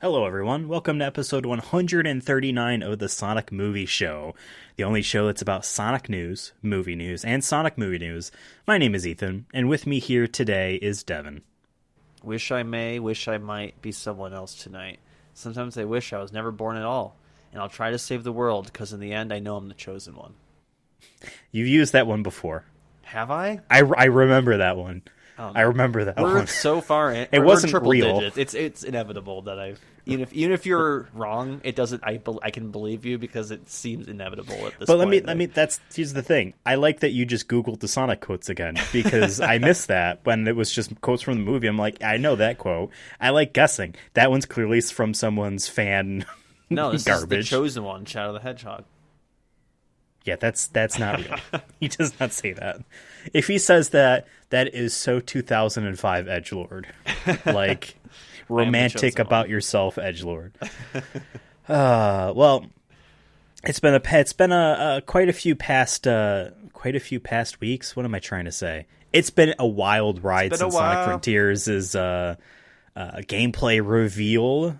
Hello, everyone. Welcome to episode 139 of the Sonic Movie Show, the only show that's about Sonic news, and Sonic movie news. My name is Ethan, and with me here today is Devin. Wish I may, wish I might be someone else tonight. Sometimes I wish I was never born at all, and I'll try to save the world, because in the end I know I'm the chosen one. You've used that one before. Have I? I remember that one. Oh, I remember that we're one. so far in. It we're wasn't triple real. Digits. It's inevitable that even if you're wrong, it doesn't. I can believe you because it seems inevitable at this But point. here's the thing. I like that you just Googled the Sonic quotes again, because I missed that when it was just quotes from the movie. I'm like, I know that quote. I like guessing. That one's clearly from someone's fan No, this garbage. is the chosen one, Shadow the Hedgehog. Yeah, that's not real. He does not say that. If he says that, that is so 2005 edgelord. Like, romantic about yourself, edgelord. Well, it's been a quite a few past weeks. What am I trying to say? It's been a wild ride since Sonic Frontiers' gameplay reveal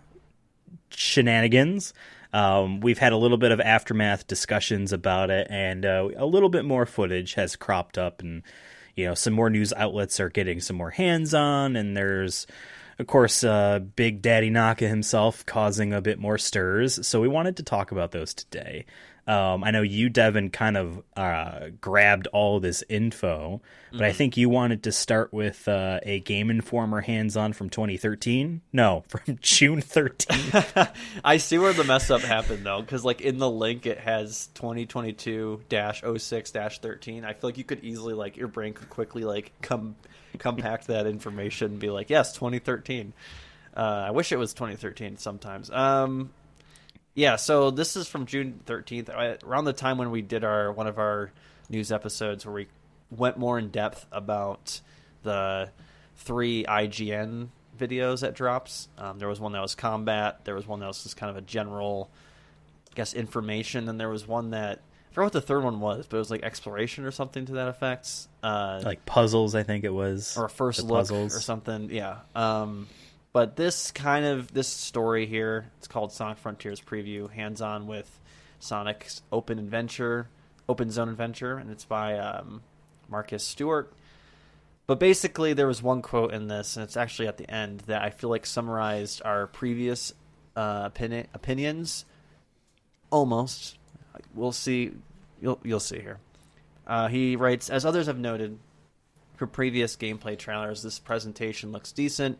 shenanigans. We've had a little bit of aftermath discussions about it, and a little bit more footage has cropped up, and some more news outlets are getting some more hands on, and there's of course Big Daddy Naka himself causing a bit more stirs, so we wanted to talk about those today. I know you, Devin, kind of grabbed all this info, but I think you wanted to start with a Game Informer hands-on from 2013. No, from June 13th. I see where the mess up happened, though, because in the link it has 2022-06-13. I feel like you could easily, your brain could quickly, compact that information and be like, yes, 2013. I wish it was 2013 sometimes. Yeah, so this is from June 13th, around the time when we did one of our news episodes where we went more in depth about the 3 IGN videos that drops. There was one that was combat, there was one that was just kind of a general, I guess, information, and there was one that, I forgot what the third one was, but it was exploration or something to that effect. Puzzles, I think it was. Or a first look puzzles. Or something, yeah. But this story here, it's called Sonic Frontiers Preview, hands-on with Sonic's Open Zone Adventure, and it's by Marcus Stewart. But basically, there was one quote in this, and it's actually at the end, that I feel like summarized our previous opinions. Almost. We'll see. You'll see here. He writes, as others have noted, for previous gameplay trailers, this presentation looks decent,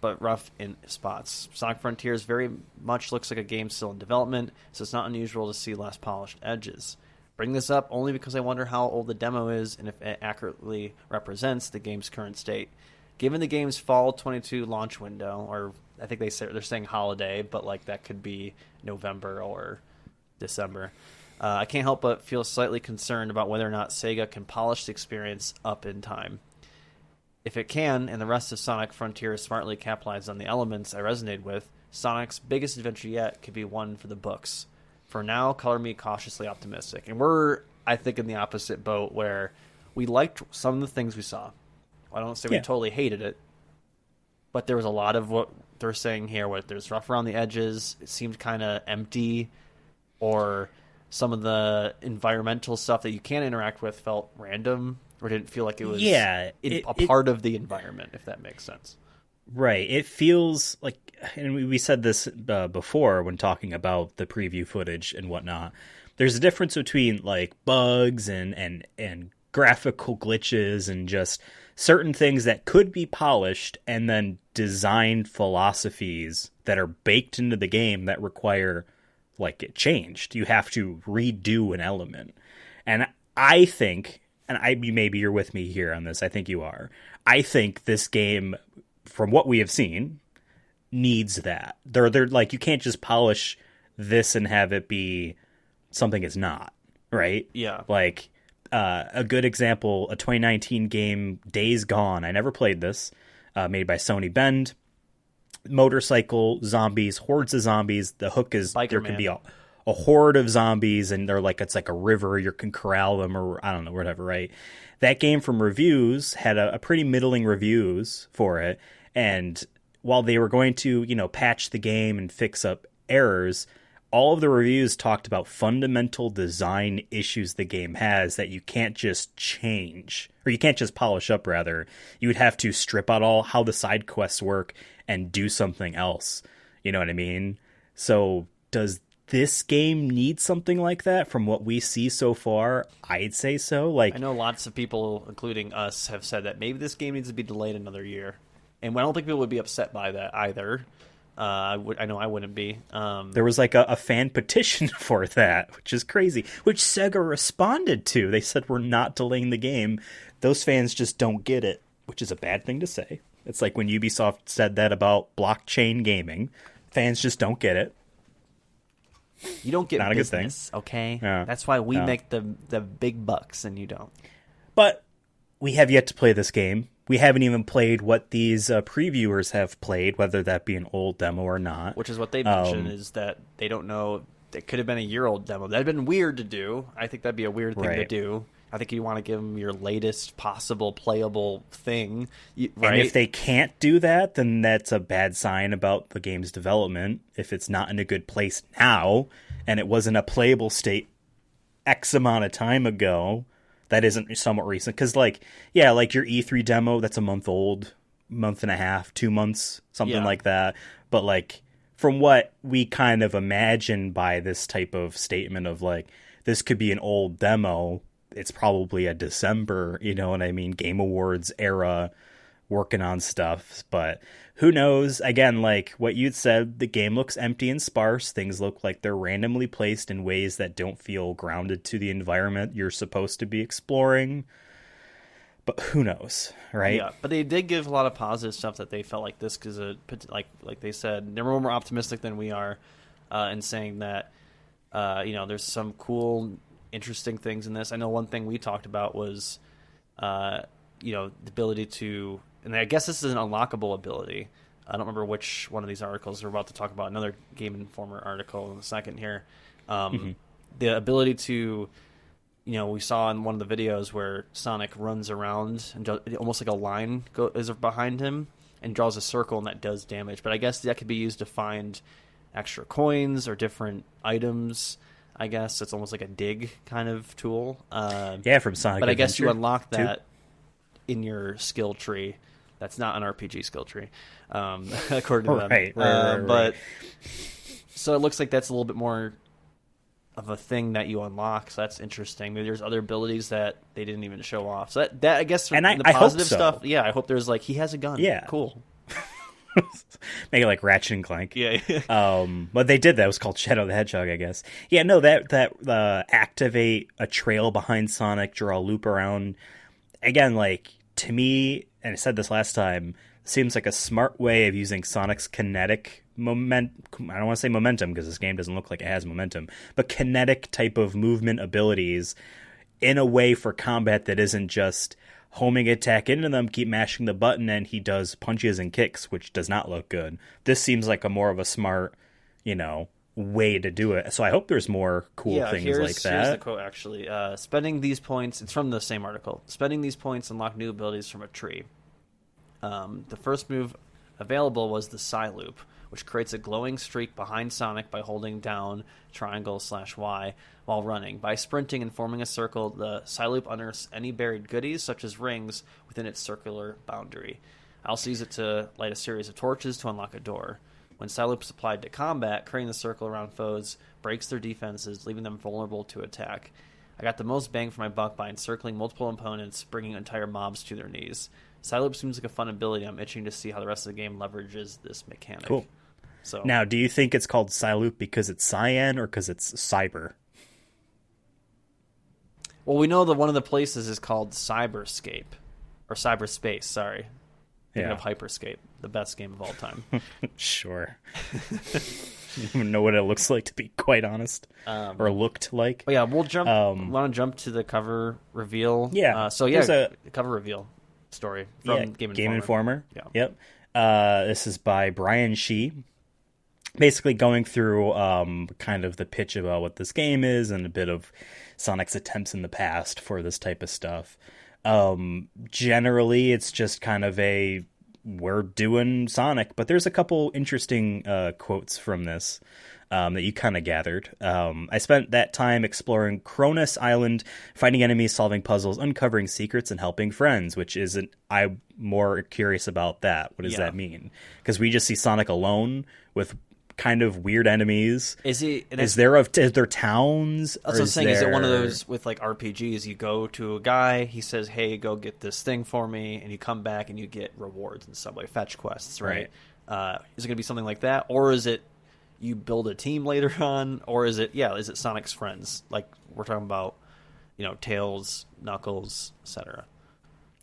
but rough in spots. Sonic Frontiers very much looks like a game still in development, so it's not unusual to see less polished edges. Bring this up only because I wonder how old the demo is and if it accurately represents the game's current state. Given the game's fall 22 launch window, or I think they're saying holiday, but that could be November or December, I can't help but feel slightly concerned about whether or not Sega can polish the experience up in time. If it can, and the rest of Sonic Frontiers smartly capitalize on the elements I resonate with, Sonic's biggest adventure yet could be one for the books. For now, color me cautiously optimistic. And we're, I think, in the opposite boat, where we liked some of the things we saw. I don't say we totally hated it, but there was a lot of what they're saying here, where there's rough around the edges, it seemed kind of empty, or some of the environmental stuff that you can interact with felt random, or didn't feel like it was a part of the environment, if that makes sense. Right. It feels like, and we said this before when talking about the preview footage and whatnot, there's a difference between bugs and graphical glitches and just certain things that could be polished, and then design philosophies that are baked into the game that require it changed. You have to redo an element. And I think, and maybe you're with me here on this, I think you are. I think this game, from what we have seen, needs that. They're you can't just polish this and have it be something it's not, right? Yeah. A good example, a 2019 game, Days Gone. I never played this, made by Sony Bend. Motorcycle zombies, hordes of zombies. The hook is Biker there Man. can be a horde of zombies, and they're it's like a river. You can corral them, or I don't know, whatever, right? That game, from reviews, had a pretty middling reviews for it, and while they were going to, patch the game and fix up errors, all of the reviews talked about fundamental design issues the game has that you can't just change, or you can't just polish up, rather. You would have to strip out all how the side quests work and do something else. You know what I mean? So does this game need something like that from what we see so far? I'd say so. I know lots of people, including us, have said that maybe this game needs to be delayed another year. And I don't think people would be upset by that either. I know I wouldn't be. There was a fan petition for that, which is crazy, which Sega responded to. They said, we're not delaying the game. Those fans just don't get it, which is a bad thing to say. It's like when Ubisoft said that about blockchain gaming. Fans just don't get it. You don't get not business, a good thing. Okay? Yeah. That's why we make the big bucks and you don't. But we have yet to play this game. We haven't even played what these previewers have played, whether that be an old demo or not. Which is what they mentioned, is that they don't know. It could have been a year-old demo. That'd been weird to do. I think that'd be a weird thing to do. I think you want to give them your latest possible playable thing. Right? And if they can't do that, then that's a bad sign about the game's development. If it's not in a good place now, and it wasn't a playable state X amount of time ago, that isn't somewhat recent. Because, your E3 demo, that's a month old, month and a half, 2 months, something like that. But, from what we kind of imagine by this type of statement of, this could be an old demo, it's probably a December, you know what I mean, Game Awards era working on stuff. But who knows? Again, what you'd said, the game looks empty and sparse. Things look like they're randomly placed in ways that don't feel grounded to the environment you're supposed to be exploring. But who knows, right? Yeah, but they did give a lot of positive stuff that they felt like this, because like they said, they're more optimistic than we are in saying that there's some cool, interesting things in this. I know one thing we talked about was the ability to, and I guess this is an unlockable ability. I don't remember which one of these articles. We're about to talk about another Game Informer article in a second here. The ability to, we saw in one of the videos where Sonic runs around and almost like a line is behind him and draws a circle, and that does damage. But I guess that could be used to find extra coins or different items. I guess it's almost like a dig kind of tool. From Sonic. But I guess you unlock that in your skill tree. That's not an RPG skill tree, according to them. Right. But so it looks like that's a little bit more of a thing that you unlock. So that's interesting. Maybe there's other abilities that they didn't even show off. So that I guess, and the positive stuff. Yeah, I hope there's he has a gun. Yeah, cool. Make it like Ratchet and Clank. Yeah. But they did that. It was called Shadow the Hedgehog, I guess. Yeah, no, that activate a trail behind Sonic, draw a loop around. Again, to me, and I said this last time, seems like a smart way of using Sonic's kinetic I don't want to say momentum, because this game doesn't look like it has momentum, but kinetic type of movement abilities in a way for combat that isn't just homing attack into them, keep mashing the button, and he does punches and kicks, which does not look good. This seems like a more of a smart, way to do it. So I hope there's more cool things like that. Here's the quote, actually. Spending these points, it's from the same article, spending these points unlock new abilities from a tree. The first move available was the Psy Loop, which creates a glowing streak behind Sonic by holding down triangle/Y while running. By sprinting and forming a circle, the Psy Loop unearths any buried goodies, such as rings, within its circular boundary. I also use it to light a series of torches to unlock a door. When Psy Loop is applied to combat, creating the circle around foes breaks their defenses, leaving them vulnerable to attack. I got the most bang for my buck by encircling multiple opponents, bringing entire mobs to their knees. Psy Loop seems like a fun ability. I'm itching to see how the rest of the game leverages this mechanic. Cool. So now, do you think it's called Psy Loop because it's cyan or because it's cyber? Well, we know that one of the places is called Cyberscape, or Cyberspace, sorry. Thinking of Hyperscape, the best game of all time. Sure. I don't even know what it looks like, to be quite honest, or looked like. Oh yeah, we'll jump. Want to jump to the cover reveal? Yeah. There's a cover reveal story from Game Informer. Yeah. Yep. This is by Brian Shee. Basically going through kind of the pitch about what this game is and a bit of Sonic's attempts in the past for this type of stuff. Generally, it's just kind of a we're doing Sonic. But there's a couple interesting quotes from this that you kind of gathered. I spent that time exploring Cronus Island, fighting enemies, solving puzzles, uncovering secrets, and helping friends, which isn't... I'm more curious about that. What does that mean? Because we just see Sonic alone with kind of weird enemies. Is there towns? That's what I'm saying. Is it one of those with like RPGs? You go to a guy, he says, "Hey, go get this thing for me," and you come back and you get rewards and stuff like fetch quests, right? Is it going to be something like that, or is it you build a team later on, or is it Sonic's friends? Like we're talking about, Tails, Knuckles, etc.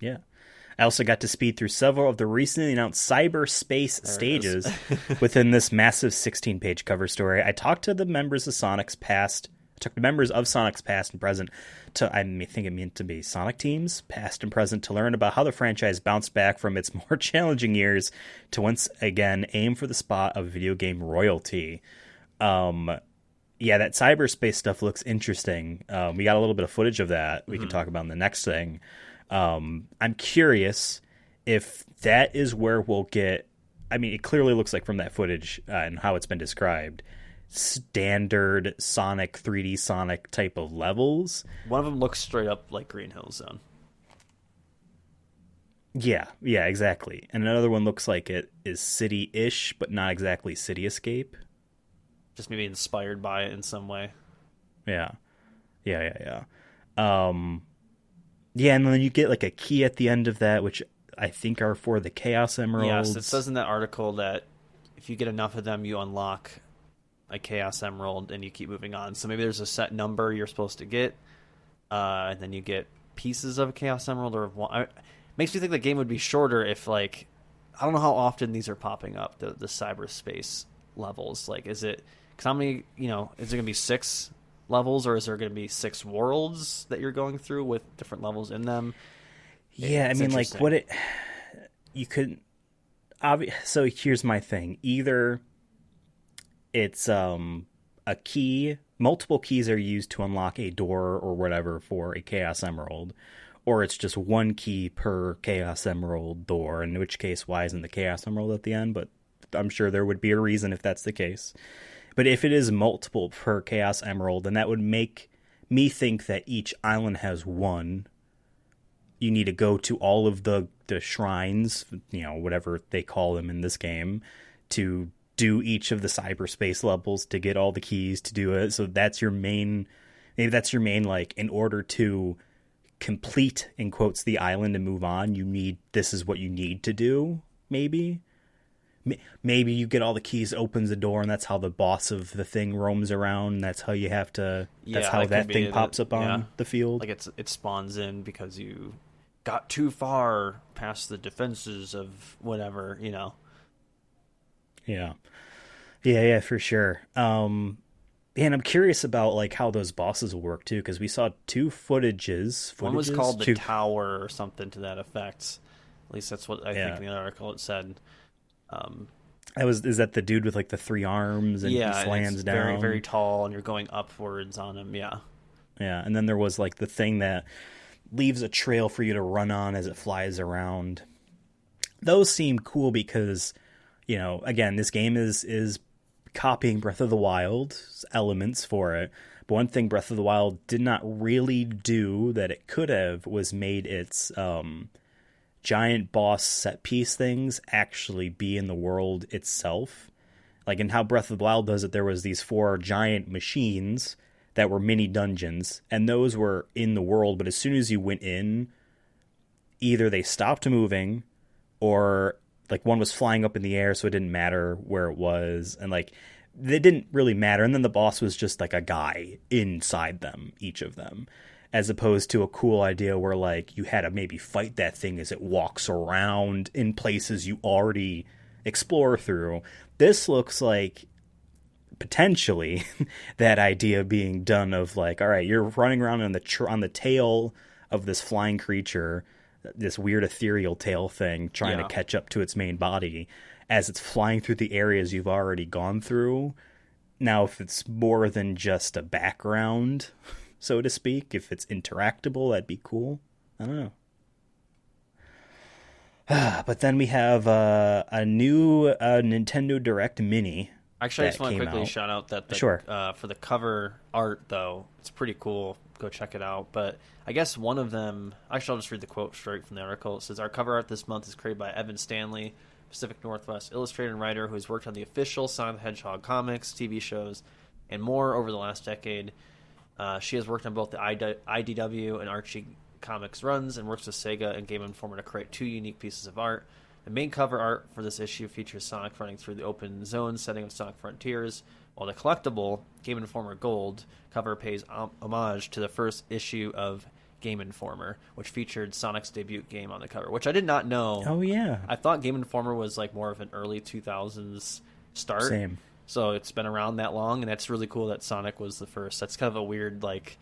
Yeah. I also got to speed through several of the recently announced cyberspace stages within this massive 16-page cover story. I talked to the members of Sonic's past. And present to, I think it meant to be Sonic teams, past and present, to learn about how the franchise bounced back from its more challenging years to once again aim for the spot of video game royalty. That cyberspace stuff looks interesting. We got a little bit of footage of that we can talk about in the next thing. I'm curious if that is where we'll get... I mean, it clearly looks like from that footage and how it's been described, standard Sonic, 3D Sonic type of levels. One of them looks straight up like Green Hill Zone. Yeah, exactly. And another one looks like it is city-ish, but not exactly City Escape. Just maybe inspired by it in some way. Yeah. And then you get like a key at the end of that, which I think are for the Chaos Emeralds. Yes, it says in that article that if you get enough of them, you unlock a Chaos Emerald and you keep moving on. So maybe there's a set number you're supposed to get, and then you get pieces of a Chaos Emerald. Makes me think the game would be shorter if, like, I don't know how often these are popping up, the cyberspace levels. Like, is it... Because how many, is it going to be 6 levels, or is there going to be 6 worlds that you're going through with different levels in them? Yeah, I mean, like, you could... So here's my thing. Either it's a key, multiple keys are used to unlock a door or whatever for a Chaos Emerald, or it's just one key per Chaos Emerald door, in which case, why isn't the Chaos Emerald at the end? But I'm sure there would be a reason if that's the case. But if it is multiple per Chaos Emerald, then that would make me think that each island has one. You need to go to all of the shrines, whatever they call them in this game, to do each of the cyberspace levels to get all the keys to do it. So that's your main, like, in order to complete, in quotes, the island and move on, this is what you need to do, maybe. Maybe you get all the keys, opens the door, and that's how the boss of the thing roams around. And that's how you have to. That's how that thing pops up on the field. Like it spawns in because you got too far past the defenses of whatever, Yeah, for sure. And I'm curious about like how those bosses will work too, because we saw 2 footages. One was called the Tower or something to that effect. At least that's what I think in the article it said. Is that the dude with like the 3 arms and he slams down? Very, very tall, and you're going upwards on him. Yeah. And then there was like the thing that leaves a trail for you to run on as it flies around. Those seem cool because, again, this game is copying Breath of the Wild's elements for it. But one thing Breath of the Wild did not really do that it could have was made its giant boss set piece things actually be in the world itself. Like in how Breath of the Wild does it, there was these 4 giant machines that were mini dungeons, and those were in the world, but as soon as you went in, either they stopped moving, or like one was flying up in the air, so it didn't matter where it was, and like they didn't really matter, and then the boss was just like a guy inside them, each of them. As opposed to a cool idea where, like, you had to maybe fight that thing as it walks around in places you already explore through. This looks like, potentially, that idea being done of, like, all right, you're running around on the tail of this flying creature, this weird ethereal tail thing, trying to catch up to its main body as it's flying through the areas you've already gone through. Now, if it's more than just a background, so to speak, if it's interactable, that'd be cool. I don't know. But then we have a new Nintendo Direct Mini. Actually, I just want to quickly shout out that sure. For the cover art, though, it's pretty cool. Go check it out. But I guess one of them, actually, I'll just read the quote straight from the article. It says, "Our cover art this month is created by Evan Stanley, Pacific Northwest illustrator and writer who has worked on the official Sonic the Hedgehog comics, TV shows, and more over the last decade. She has worked on both the IDW and Archie Comics runs and works with Sega and Game Informer to create two unique pieces of art. The main cover art for this issue features Sonic running through the open zone setting of Sonic Frontiers, while the collectible Game Informer Gold cover pays homage to the first issue of Game Informer, which featured Sonic's debut game on the cover, which I did not know. Oh, yeah. I thought Game Informer was like more of an early 2000s start. Same. So it's been around that long, and that's really cool that Sonic was the first. That's kind of a weird, like,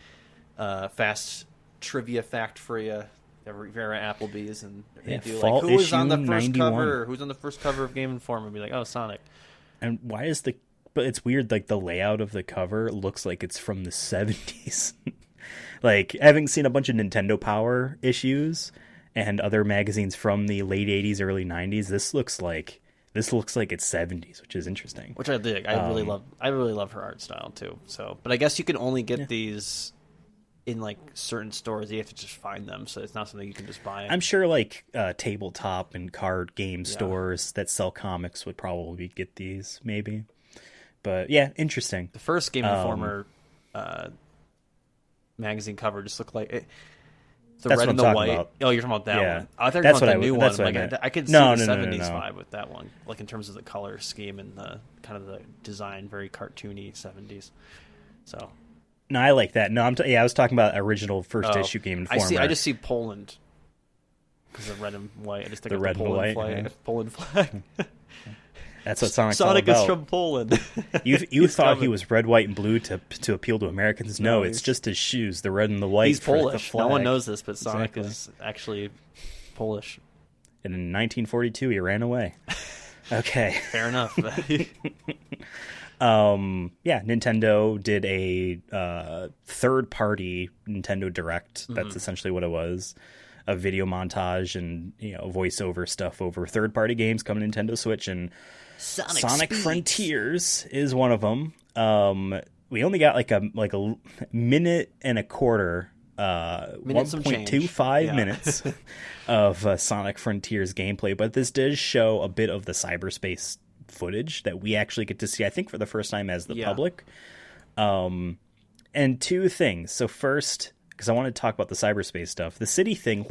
fast trivia fact for you. If you're at Applebee's and they do like, who was on the first 91. Cover? Who's on the first cover of Game Informer? And be like, oh, Sonic. And why is but it's weird, like the layout of the cover looks like it's from the 70s. Like, having seen a bunch of Nintendo Power issues and other magazines from the late 80s, early 90s, this looks like it's 70s, which is interesting. Which I dig. I really love her art style too. So, but I guess you can only get these in like certain stores. You have to just find them, so it's not something you can just buy. I'm sure like tabletop and card game stores that sell comics would probably get these, maybe. But yeah, interesting. The first Game Informer magazine cover just looked like it. The red and the white. About. Oh, you're talking about that one. I thought you were talking about the new one. Like, I could see the 70s vibe with that one, like in terms of the color scheme and the kind of the design, very cartoony 70s. So. No, I like that. No, I was talking about original first issue Game Informer. I just see Poland because of red and white. I just think the of red the Poland and flag. Yeah. Poland flag. That's what Sonic's Sonic all about. is from Poland. You thought he was red, white, and blue to appeal to Americans. No, it's just his shoes, the red and the white. He's Polish. The flag. No one knows this, but Sonic is actually Polish. And in 1942, he ran away. Okay. Fair enough. Nintendo did a third-party Nintendo Direct. That's essentially what it was. A video montage and voiceover stuff over third-party games coming to Nintendo Switch, and Sonic Frontiers is one of them. We only got like a minute and a quarter, 1.25 minutes of Sonic Frontiers gameplay, but this does show a bit of the cyberspace footage that we actually get to see, I think, for the first time as the public. And two things. So first, because I want to talk about the cyberspace stuff, the city thing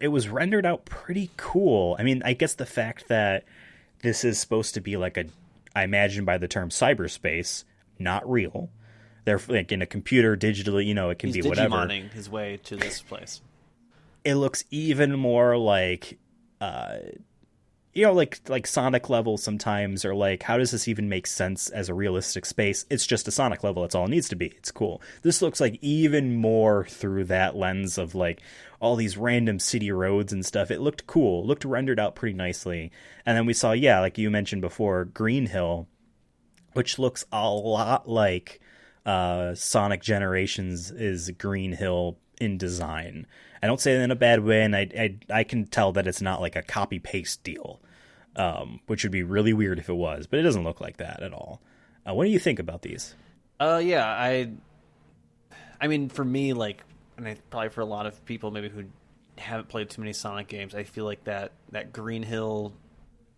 it was rendered out pretty cool. I mean, I guess the fact that this is supposed to be like I imagine by the term cyberspace, not real. They're like in a computer digitally, it can be whatever. He's Digimonning his way to this place. It looks even more like, like Sonic level sometimes, or like, how does this even make sense as a realistic space? It's just a Sonic level. That's all it needs to be. It's cool. This looks like even more through that lens of like all these random city roads and stuff. It looked cool. It looked rendered out pretty nicely. And then we saw, like you mentioned before, Green Hill, which looks a lot like Sonic Generations is Green Hill in design. I don't say that in a bad way, and I can tell that it's not like a copy-paste deal, which would be really weird if it was, but it doesn't look like that at all. What do you think about these? I mean, for me, like, and probably for a lot of people maybe who haven't played too many Sonic games, I feel like that Green Hill,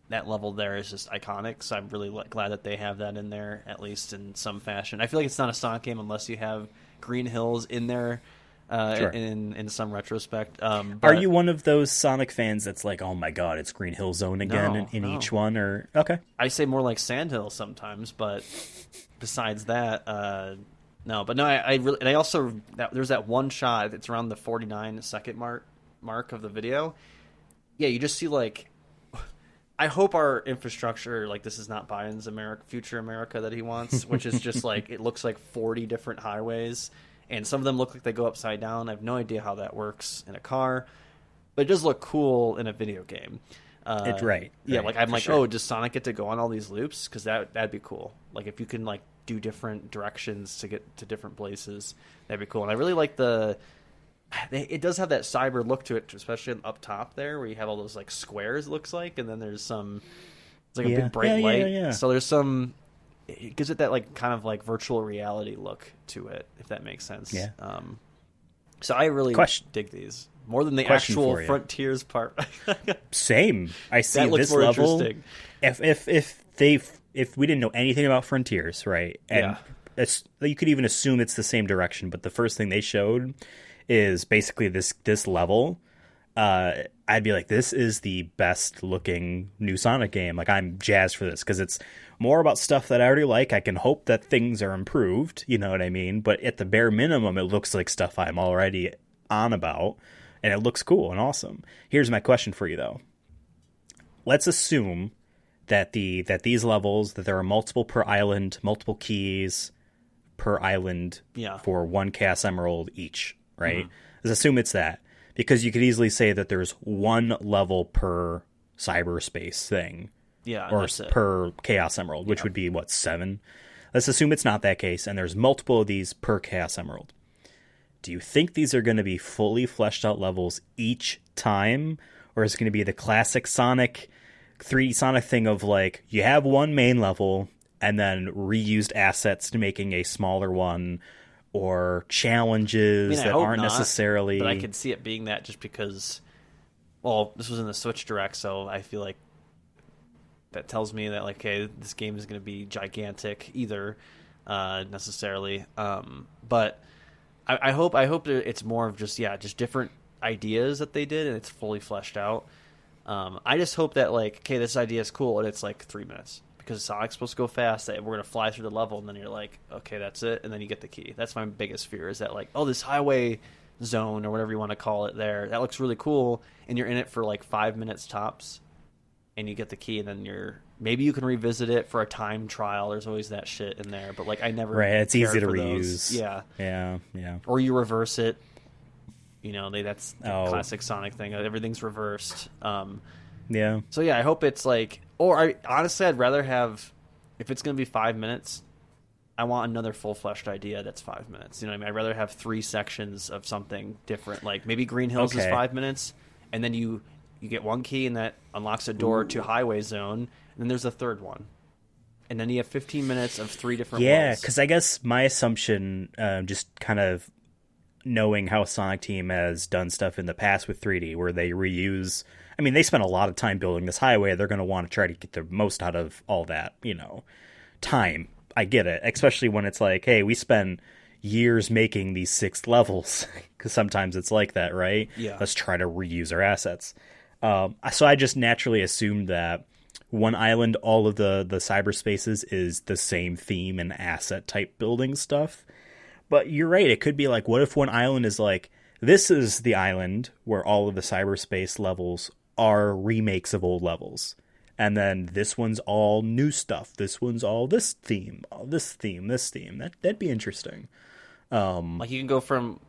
that level there is just iconic, so I'm really glad that they have that in there, at least in some fashion. I feel like it's not a Sonic game unless you have Green Hills in there. Sure. In some retrospect. Are you one of those Sonic fans that's like, oh my god, it's Green Hill Zone again in each one? Or okay, I say more like Sandhill sometimes, but besides that, no. But no, I really, and I also there's that one shot. It's around the 49-second mark of the video. Yeah, you just see like. I hope our infrastructure, like, this is not Biden's future America that he wants, which is just like it looks like 40 different highways. And some of them look like they go upside down. I have no idea how that works in a car, but it does look cool in a video game. It's right. Yeah, like I'm like, sure. Oh, does Sonic get to go on all these loops? Because that'd be cool. Like if you can like do different directions to get to different places, that'd be cool. And I really like the it does have that cyber look to it, especially up top there, where you have all those like squares. It looks like, and then there's some. It's like a big bright light. Yeah. So there's some. It gives it that like kind of like virtual reality look to it, if that makes sense. Yeah. So I really dig these more than the actual Frontiers part. Same. I see this level. If we didn't know anything about Frontiers, right? And you could even assume it's the same direction, but the first thing they showed is basically this level. I'd be like, this is the best looking new Sonic game. Like, I'm jazzed for this because it's more about stuff that I already like. I can hope that things are improved, you know what I mean? But at the bare minimum, it looks like stuff I'm already on about, and it looks cool and awesome. Here's my question for you, though. Let's assume that these levels, that there are multiple per island, multiple keys per island for one Chaos Emerald each, right? Mm-hmm. Let's assume it's that. Because you could easily say that there's one level per cyberspace thing. Yeah, or per Chaos Emerald, which would be, 7? Let's assume it's not that case, and there's multiple of these per Chaos Emerald. Do you think these are going to be fully fleshed out levels each time? Or is it going to be the classic Sonic, 3D Sonic thing of, like, you have one main level, and then reused assets to making a smaller one, or challenges that aren't necessarily... But I could see it being that just because... Well, this was in the Switch Direct, so I feel like that tells me that, like, okay, this game is going to be gigantic either, necessarily. But I hope that it's more of just different ideas that they did, and it's fully fleshed out. I just hope that, like, okay, this idea is cool, and it's, like, 3 minutes. Because Sonic's supposed to go fast, that we're going to fly through the level, and then you're like, okay, that's it, and then you get the key. That's my biggest fear, is that, like, oh, this highway zone, or whatever you want to call it there, that looks really cool, and you're in it for, like, 5 minutes tops, and you get the key, and then maybe you can revisit it for a time trial. There's always that shit in there, but, like, I never... Right, it's easy to reuse. Yeah. Yeah. Or you reverse it. You know, that's the classic Sonic thing. Everything's reversed. Yeah. So, yeah, I hope it's, like... Or, honestly, I'd rather have... If it's going to be 5 minutes, I want another full-fleshed idea that's 5 minutes. You know what I mean? I'd rather have 3 sections of something different. Like, maybe Green Hills is 5 minutes, and then you get one key, and that unlocks a door to Highway Zone, and then there's a third one. And then you have 15 minutes of 3 different worlds. Yeah, because I guess my assumption, just kind of knowing how Sonic Team has done stuff in the past with 3D, where they reuse... I mean, they spent a lot of time building this highway. They're going to want to try to get the most out of all that, time. I get it, especially when it's like, hey, we spend years making these 6 levels, because sometimes it's like that, right? Yeah. Let's try to reuse our assets. So I just naturally assumed that one island, all of the cyberspaces is the same theme and asset type building stuff. But you're right, it could be like, what if one island is like, this is the island where all of the cyberspace levels are remakes of old levels. And then this one's all new stuff. This one's all this theme, this theme. That'd be interesting. Like you can go from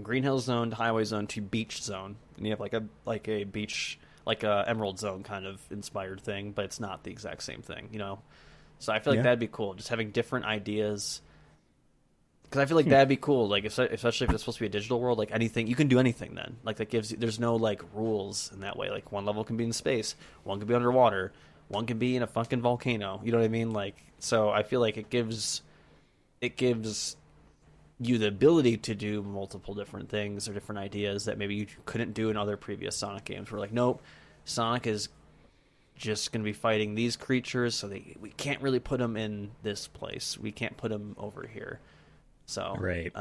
Green Hill Zone to Highway Zone to Beach Zone, and you have like a beach, like a Emerald Zone kind of inspired thing, but it's not the exact same thing, So I feel like that'd be cool, just having different ideas. Because I feel like that'd be cool, like especially if it's supposed to be a digital world, like anything, you can do anything then. Like that gives you, there's no like rules in that way. Like one level can be in space, one can be underwater, one can be in a fucking volcano. You know what I mean? Like, so I feel like it gives you the ability to do multiple different things or different ideas that maybe you couldn't do in other previous Sonic games. Where like, nope, Sonic is just going to be fighting these creatures, so we can't really put them in this place. We can't put them over here. So right.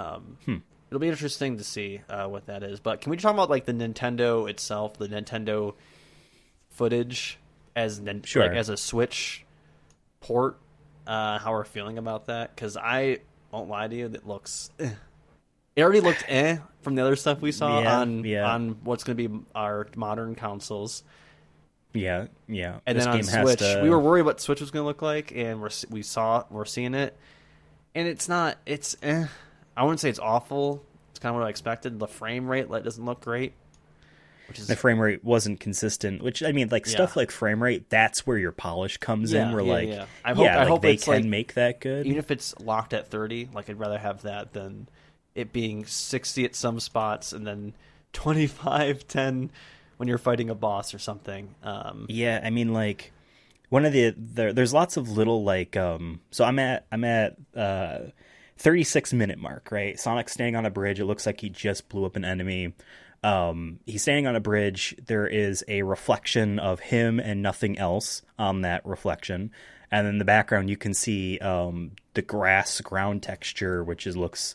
It'll be interesting to see what that is. But can we talk about like the Nintendo itself, the Nintendo footage as like, as a Switch port? How we're feeling about that? Because I won't lie to you, it looks. It already looked from the other stuff we saw on what's going to be our modern consoles. Yeah. And this then on Switch, we were worried what Switch was going to look like, and we're seeing it. And it's not, I wouldn't say it's awful. It's kind of what I expected. The frame rate doesn't look great. The frame rate wasn't consistent, which, I mean, like, stuff like frame rate, that's where your polish comes in. Where, I hope they it's can like, make that good. Even if it's locked at 30, like, I'd rather have that than it being 60 at some spots and then 25-10 when you're fighting a boss or something. Yeah, I mean, like, one of there's lots of little, like, so I'm at 36-minute mark, right? Sonic's standing on a bridge. It looks like he just blew up an enemy. He's standing on a bridge. There is a reflection of him and nothing else on that reflection. And in the background, you can see the grass ground texture, which looks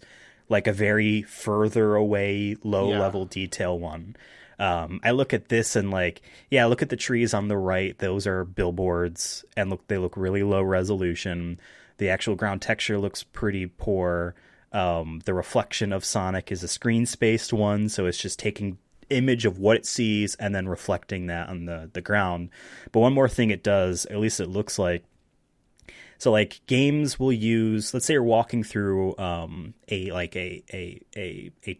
like a very further away, low-level detail one. I look at this and like, yeah, look at the trees on the right. Those are billboards, and they look really low resolution. The actual ground texture looks pretty poor. The reflection of Sonic is a screen-spaced one, so it's just taking image of what it sees and then reflecting that on the ground. But one more thing it does, at least it looks like, so like games will use, let's say you're walking through a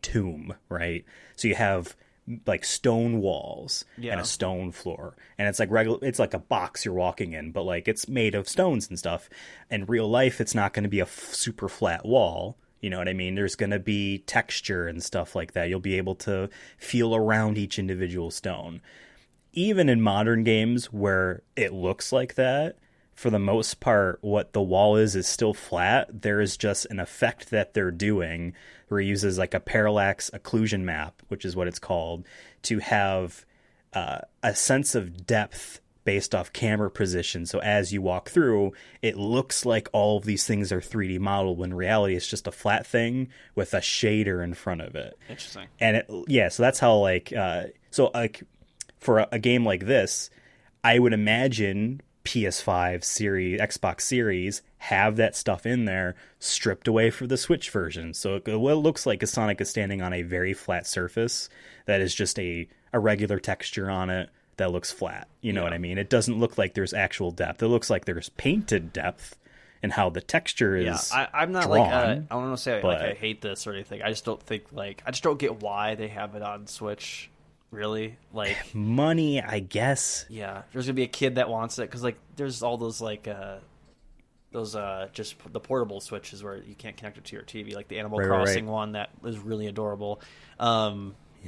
tomb, right? So you have like stone walls and a stone floor, and it's like it's like a box you're walking in, but like it's made of stones and stuff. In real life, it's not going to be a super flat wall. You know what I mean? There's going to be texture and stuff like that. You'll be able to feel around each individual stone. Even in modern games where it looks like that, for the most part, what the wall is still flat. There is just an effect that they're doing where it uses like a parallax occlusion map, which is what it's called, to have a sense of depth based off camera position. So as you walk through, it looks like all of these things are 3D modeled, when in reality it's just a flat thing with a shader in front of it. Interesting. And so that's how like for a game like this, I would imagine PS5 series, Xbox Series have that stuff in there stripped away for the Switch version. So what it looks like is Sonic is standing on a very flat surface that is just a regular texture on it that looks flat. You know what I mean? It doesn't look like there's actual depth. It looks like there's painted depth in how the texture is. Yeah, I'm not drawn, like I don't want to say like I hate this or anything. I just don't think I just don't get why they have it on Switch. Really, like money, I guess. Yeah, there's gonna be a kid that wants it because like there's all those just the portable Switches where you can't connect it to your TV, like the Animal Crossing one that is really adorable.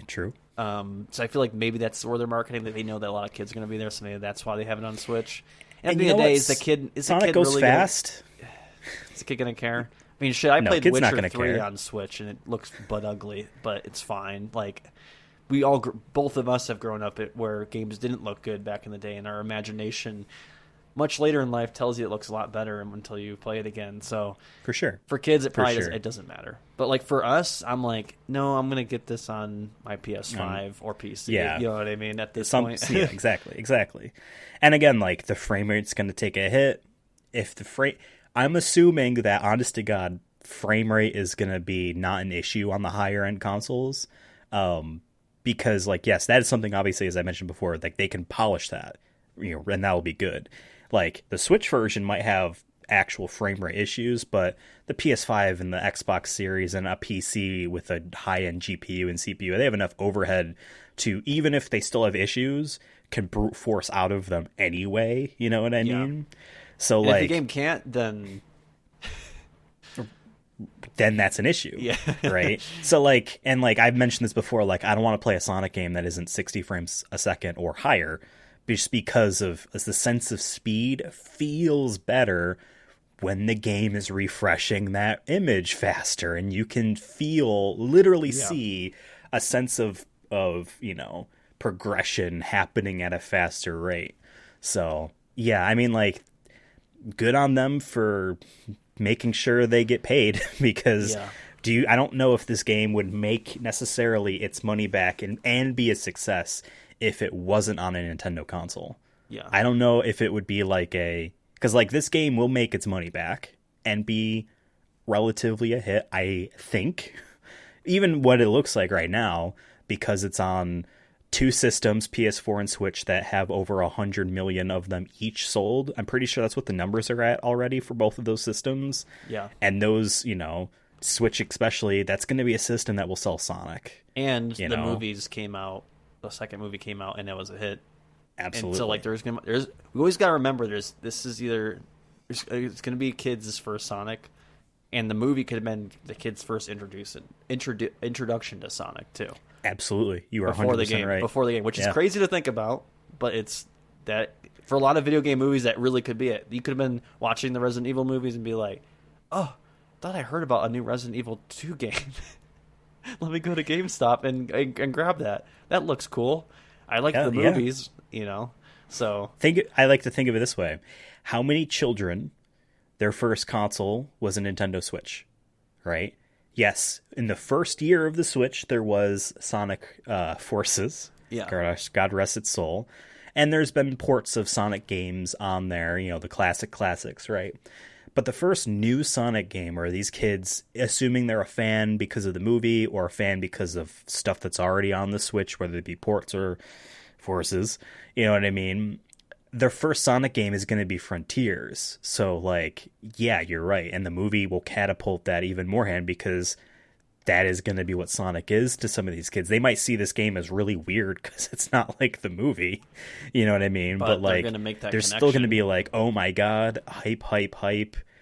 True. So I feel like maybe that's where they're marketing, that they know that a lot of kids are gonna be there, so maybe that's why they have it on Switch. And at the end of the day, Sonic goes really fast? Is the kid gonna care? I mean, shit, I played Witcher 3 care on Switch and it looks butt ugly, but it's fine. Like. Both of us have grown up where games didn't look good back in the day, and our imagination, much later in life, tells you it looks a lot better until you play it again. So, for sure, for kids, it probably it doesn't matter. But like for us, I'm like, no, I'm gonna get this on my PS5 or PC. Yeah, you know what I mean. At this point, yeah, exactly. And again, like the frame rate's gonna take a hit. I'm assuming that, honest to God, frame rate is gonna be not an issue on the higher end consoles. Because, like, yes, that is something, obviously, as I mentioned before, like, they can polish that, and that will be good. Like, the Switch version might have actual frame rate issues, but the PS5 and the Xbox Series and a PC with a high-end GPU and CPU, they have enough overhead to, even if they still have issues, can brute force out of them anyway, you know what I mean? So, and like... if the game can't, then that's an issue. Yeah. Right? So, like, and like I've mentioned this before, like, I don't want to play a Sonic game that isn't 60 frames a second or higher, just because of the sense of speed feels better when the game is refreshing that image faster, and you can literally see a sense of progression happening at a faster rate. So, yeah, I mean, like, good on them for making sure they get paid, because I don't know if this game would make necessarily its money back and be a success if it wasn't on a Nintendo console. Yeah. I don't know if it would be like because like this game will make its money back and be relatively a hit, I think. Even what it looks like right now, because it's on two systems, PS4 and Switch, that have over 100 million of them each sold. I'm pretty sure that's what the numbers are at already for both of those systems. Yeah. And those, Switch especially, that's going to be a system that will sell Sonic. And the movies came out, the second movie came out, and it was a hit. Absolutely. And so, like, we always got to remember, it's going to be kids' first Sonic, And the movie could have been the kid's first introduction to Sonic too. Absolutely, you are 100% right. Before the game, which is crazy to think about, but it's that for a lot of video game movies that really could be it. You could have been watching the Resident Evil movies and be like, "Oh, thought I heard about a new Resident Evil 2 game. Let me go to GameStop and grab that. That looks cool. I like the movies, you know." So I like to think of it this way: how many children, their first console was a Nintendo Switch, right? Yes, in the first year of the Switch, there was Sonic Forces. Yeah. God rest its soul. And there's been ports of Sonic games on there, you know, the classics, right? But the first new Sonic game are these kids, assuming they're a fan because of the movie or a fan because of stuff that's already on the Switch, whether it be ports or Forces, you know what I mean? Their first Sonic game is going to be Frontiers. So, like, yeah, you're right. And the movie will catapult that even more hand because that is going to be what Sonic is to some of these kids. They might see this game as really weird because it's not like the movie. You know what I mean? But like, they're still going to be like, oh my God, hype.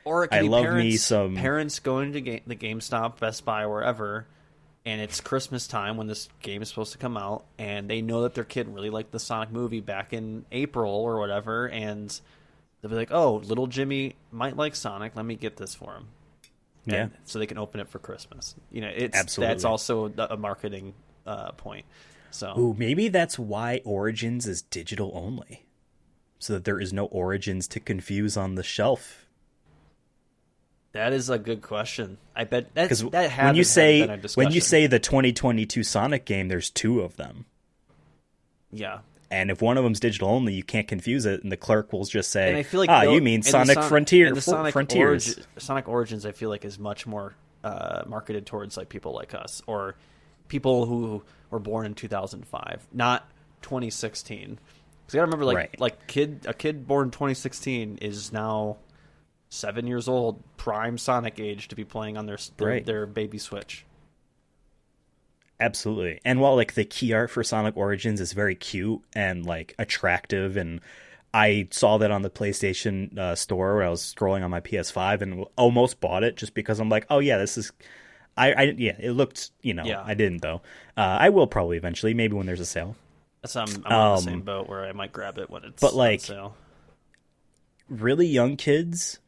Or it could be parents going to the GameStop, Best Buy, wherever, and it's Christmas time when this game is supposed to come out, and they know that their kid really liked the Sonic movie back in April or whatever, and they'll be like, oh, little Jimmy might like Sonic, let me get this for him. And so they can open it for Christmas. You know, that's also a marketing point. So maybe that's why Origins is digital only, so that there is no Origins to confuse on the shelf. That is a good question. I bet that when you say the 2022 Sonic game, there's two of them. Yeah. And if one of them's digital only, you can't confuse it, and the clerk will just say, and I feel like you mean Sonic Frontiers. Sonic Origins, I feel like, is much more marketed towards like people like us, or people who were born in 2005, not 2016. Because you gotta remember, a kid born in 2016 is now 7 years old, prime Sonic age to be playing on their baby Switch. Absolutely. And while like the key art for Sonic Origins is very cute and like attractive, and I saw that on the PlayStation store where I was scrolling on my PS5 and almost bought it just because I'm like, oh yeah, this is it looked, you know, I didn't though. I will probably eventually, maybe when there's a sale. I'm on the same boat where I might grab it when it's on sale. Really young kids,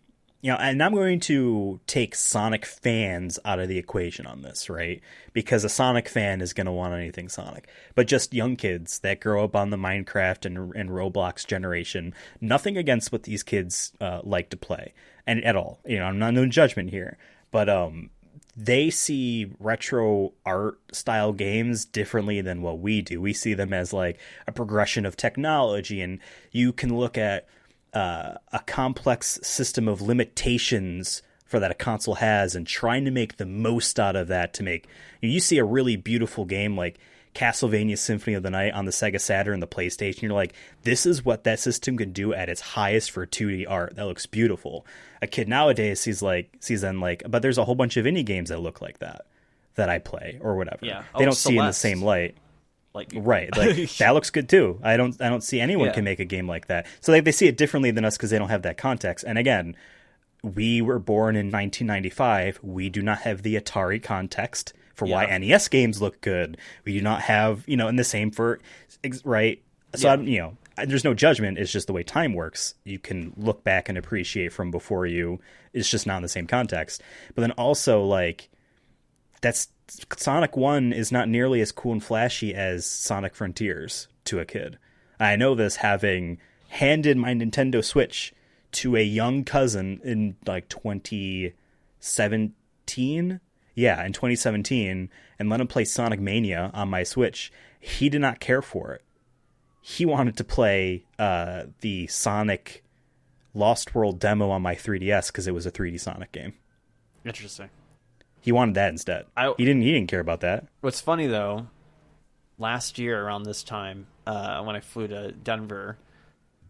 you know, and I'm going to take Sonic fans out of the equation on this, right? Because a Sonic fan is going to want anything Sonic. But just young kids that grow up on the Minecraft and Roblox generation, nothing against what these kids like to play, and at all. You know, I'm not no judgment here, but they see retro art style games differently than what we do. We see them as like a progression of technology, and you can look at a complex system of limitations for that a console has and trying to make the most out of that to make you see a really beautiful game like Castlevania Symphony of the Night on the Sega Saturn and the PlayStation. You're like, this is what that system can do at its highest for 2D art. That looks beautiful. A kid nowadays sees then but there's a whole bunch of indie games that look like that I play or whatever. Yeah. They don't see in the same light. Right, that looks good too. I don't see anyone can make a game like that. So they see it differently than us because they don't have that context. And again, we were born in 1995. We do not have the Atari context for why NES games look good. We do not have, you know, and the same for right. So there's no judgment. It's just the way time works. You can look back and appreciate from before you. It's just not in the same context. But then also like that's. Sonic 1 is not nearly as cool and flashy as Sonic Frontiers to a kid. I know this having handed my Nintendo Switch to a young cousin in like 2017. Yeah, in 2017, and let him play Sonic Mania on my Switch. He did not care for it. He wanted to play the Sonic Lost World demo on my 3DS because it was a 3D Sonic game. Interesting. He wanted that instead. He didn't care about that. What's funny though, last year around this time, when I flew to Denver,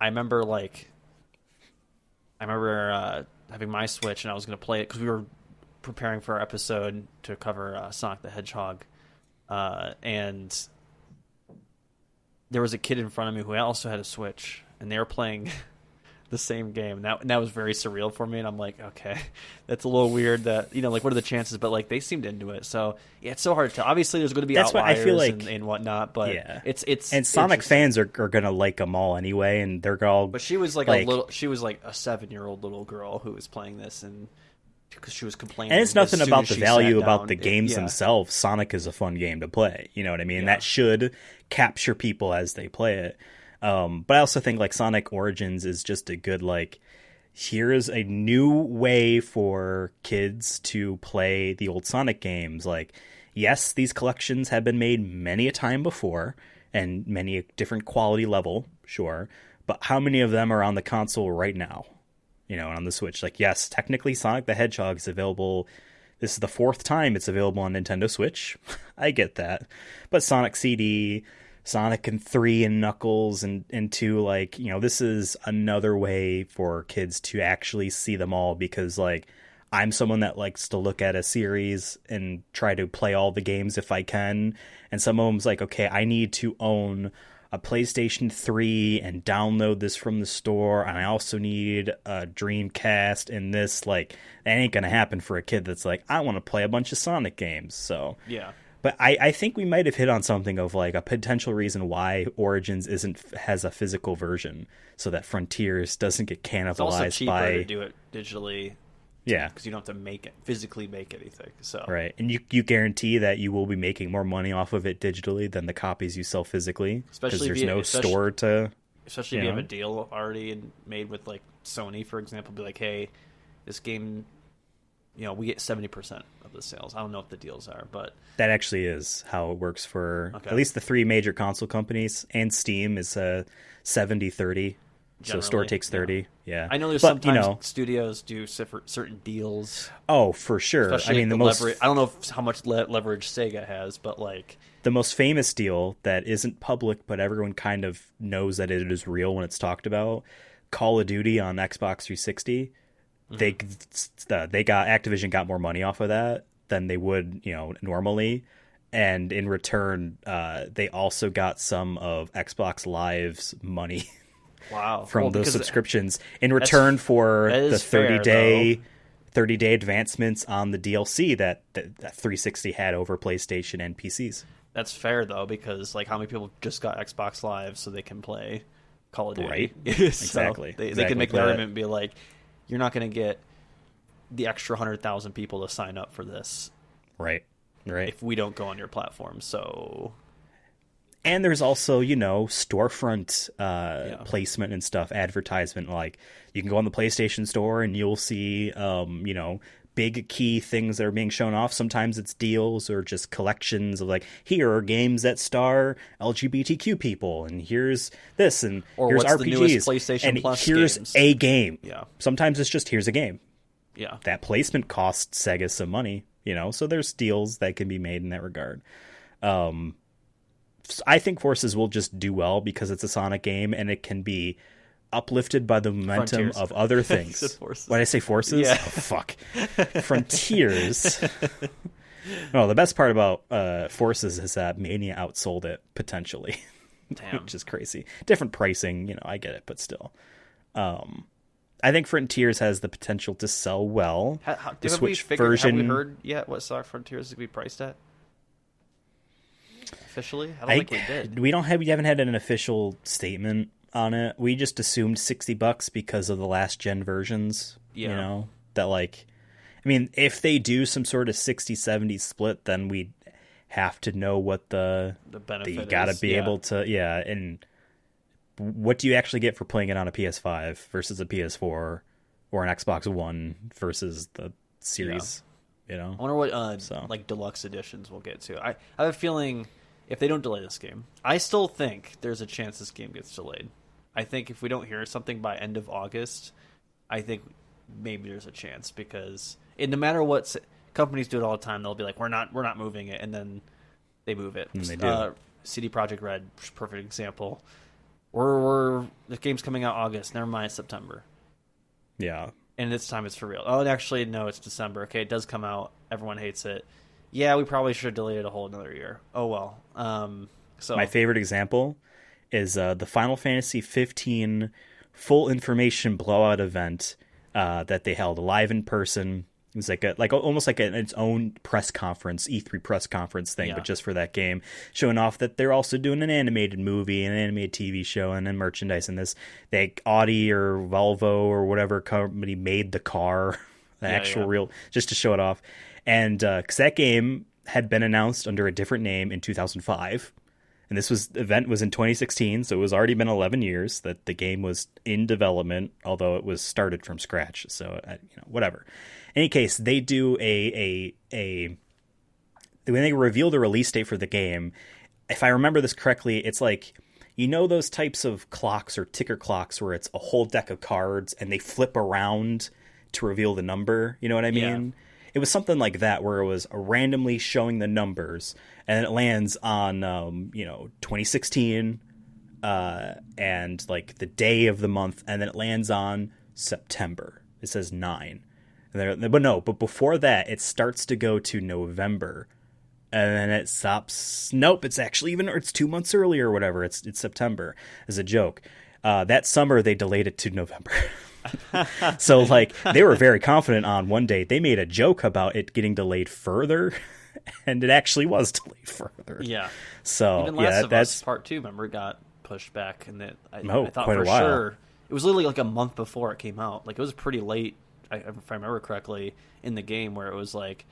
I remember having my Switch and I was going to play it because we were preparing for our episode to cover Sonic the Hedgehog, and there was a kid in front of me who also had a Switch, and they were playing the same game. And that was very surreal for me, and I'm like, okay, that's a little weird. That like, what are the chances? But like, they seemed into it. So yeah, it's so hard to tell. Obviously, there's going to be outliers I feel like, and whatnot. But yeah, it's and Sonic fans are going to like them all anyway, and they're all. But she was like a little. She was like a 7-year-old little girl who was playing this, and because she was complaining. And it's nothing about the value about the games themselves. Sonic is a fun game to play. You know what I mean? That should capture people as they play it. But I also think like Sonic Origins is just a good like, here's a new way for kids to play the old Sonic games. Like, yes, these collections have been made many a time before and many a different quality level, sure. But how many of them are on the console right now? You know, on the Switch. Like, yes, technically Sonic the Hedgehog is available. This is the 4th time it's available on Nintendo Switch. I get that. But Sonic CD, Sonic and 3 and Knuckles and 2, like, you know, this is another way for kids to actually see them all, because like, I'm someone that likes to look at a series and try to play all the games if I can, and some of them's like, okay, I need to own a PlayStation 3 and download this from the store, and I also need a Dreamcast, and this, like, that ain't gonna happen for a kid that's like, I want to play a bunch of Sonic games. So yeah. But I think we might have hit on something of like a potential reason why Origins has a physical version, so that Frontiers doesn't get cannibalized. It's also cheaper to do it digitally. Yeah, because you don't have to physically make anything. So right, and you guarantee that you will be making more money off of it digitally than the copies you sell physically, because there's no store to. Especially if you have a deal already made with like Sony, for example, be like, hey, this game, we get 70% of the sales. I don't know what the deals are, but that actually is how it works for at least the 3 major console companies, and Steam is 70-30. So store takes 30. Yeah. I know there's sometimes studios do certain deals. Oh, for sure. Especially I don't know how much leverage Sega has, but like the most famous deal that isn't public, but everyone kind of knows that it is real when it's talked about. Call of Duty on Xbox 360. Activision got more money off of that than they would, normally. And in return, they also got some of Xbox Live's money. Wow. From those subscriptions in return for the 30-day advancements on the DLC that 360 had over PlayStation and PCs. That's fair though, because like how many people just got Xbox Live so they can play Call of Duty? Right. So exactly. They can make the argument and be like, you're not going to get the extra 100,000 people to sign up for this. Right. If we don't go on your platform. So. And there's also, storefront placement and stuff, advertisement. Like, you can go on the PlayStation Store and you'll see, big key things that are being shown off. Sometimes it's deals or just collections of like, here are games that star LGBTQ people, and here's this, and here's RPGs, the newest PlayStation and Plus here's games. A game. Yeah. Sometimes it's just, here's a game. Yeah. That placement costs Sega some money, so there's deals that can be made in that regard. I think Forces will just do well because it's a Sonic game and it can be uplifted by the momentum of other things. When I say Forces? Yeah. Oh, fuck. Frontiers. No, the best part about Forces is that Mania outsold it, potentially. Damn. Which is crazy. Different pricing, I get it, but still. I think Frontiers has the potential to sell well. The Switch version. Have we heard yet what Sonic Frontiers is going to be priced at? Officially? I don't think we did. We haven't had an official statement on it. We just assumed $60 because of the last gen versions. Yeah. That like, I mean, if they do some sort of 60-70 split, then we'd have to know what the benefit you gotta is. be able to, and what do you actually get for playing it on a PS5 versus a PS4 or an Xbox One versus the series? I wonder what like deluxe editions we'll get to. I have a feeling if they don't delay this game, I still think there's a chance this game gets delayed. I think if we don't hear something by end of August, I think maybe there's a chance, because no matter what, companies do it all the time. They'll be like, we're not moving it, and then they move it. And they do. CD Projekt Red, perfect example. The game's coming out August. Never mind, September. Yeah. And this time it's for real. Oh, and actually, no, it's December. Okay, it does come out. Everyone hates it. Yeah, we probably should have delayed it a whole another year. Oh, well. So my favorite example is the Final Fantasy 15 full information blowout event that they held live in person. It was almost like its own press conference, E3 press conference thing, but just for that game, showing off that they're also doing an animated movie, an animated TV show, and then merchandise in this. Audi or Volvo or whatever company made the car, real, just to show it off. And because that game had been announced under a different name in 2005. And event was in 2016, so it was already been 11 years that the game was in development, although it was started from scratch. So, whatever. In any case, they do when they reveal the release date for the game, if I remember this correctly, it's like, those types of clocks or ticker clocks where it's a whole deck of cards and they flip around to reveal the number. You know what I mean? Yeah. It was something like that where it was randomly showing the numbers, and it lands on 2016 and like the day of the month, and then it lands on September. It says 9. But before that, it starts to go to November, and then it stops. Nope, it's actually it's 2 months earlier or whatever. It's September as a joke. That summer they delayed it to November. So they were very confident on one date. They made a joke about it getting delayed further, and it actually was delayed further. Yeah. So even Last of Us Part 2, remember, got pushed back, and I thought quite for a while. Sure it was literally like a month before it came out. Like, it was pretty late, if I remember correctly, in the game, where it was like,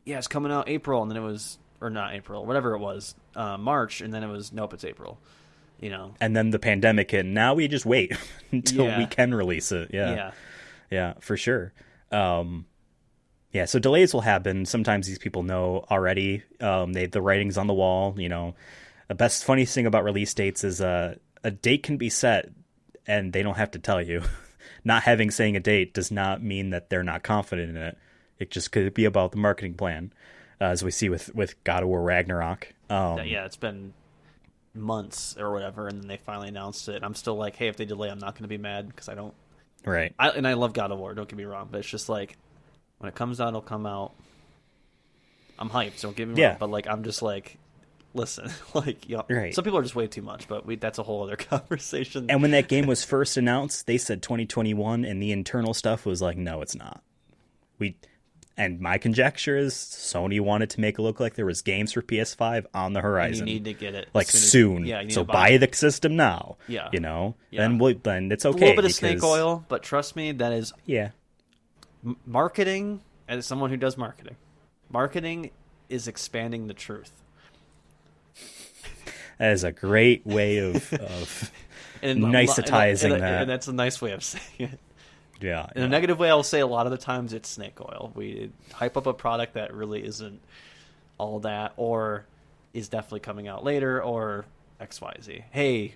yeah, it's coming out April, and then it was, or not April, whatever it was, March, and then it was, nope, it's April. And then the pandemic hit, and now we just wait until we can release it. Yeah, for sure. So delays will happen. Sometimes these people know already. The writing's on the wall. The funniest thing about release dates is a date can be set and they don't have to tell you. Not saying a date does not mean that they're not confident in it. It just could be about the marketing plan, as we see with God of War Ragnarok. It's been months or whatever, and then they finally announced it. I'm still like, hey, if they delay, I'm not going to be mad, because I don't. Right. And I love God of War, don't get me wrong, but it's just like, when it comes out, it'll come out. I'm hyped, don't get me wrong, but I'm just like, listen, right. Some people are just way too much, but that's a whole other conversation. And when that game was first announced, they said 2021, and the internal stuff was like, no, it's not. And my conjecture is Sony wanted to make it look like there was games for PS5 on the horizon. And you need to get it soon. So buy the system now. Yeah. Then it's okay. A little bit of snake oil, but trust me, that is marketing. As someone who does marketing is expanding the truth. That is a great way of nicetizing that. And that's a nice way of saying it. Yeah. In a negative way, I'll say a lot of the times it's snake oil. We hype up a product that really isn't all that, or is definitely coming out later, or XYZ. Hey,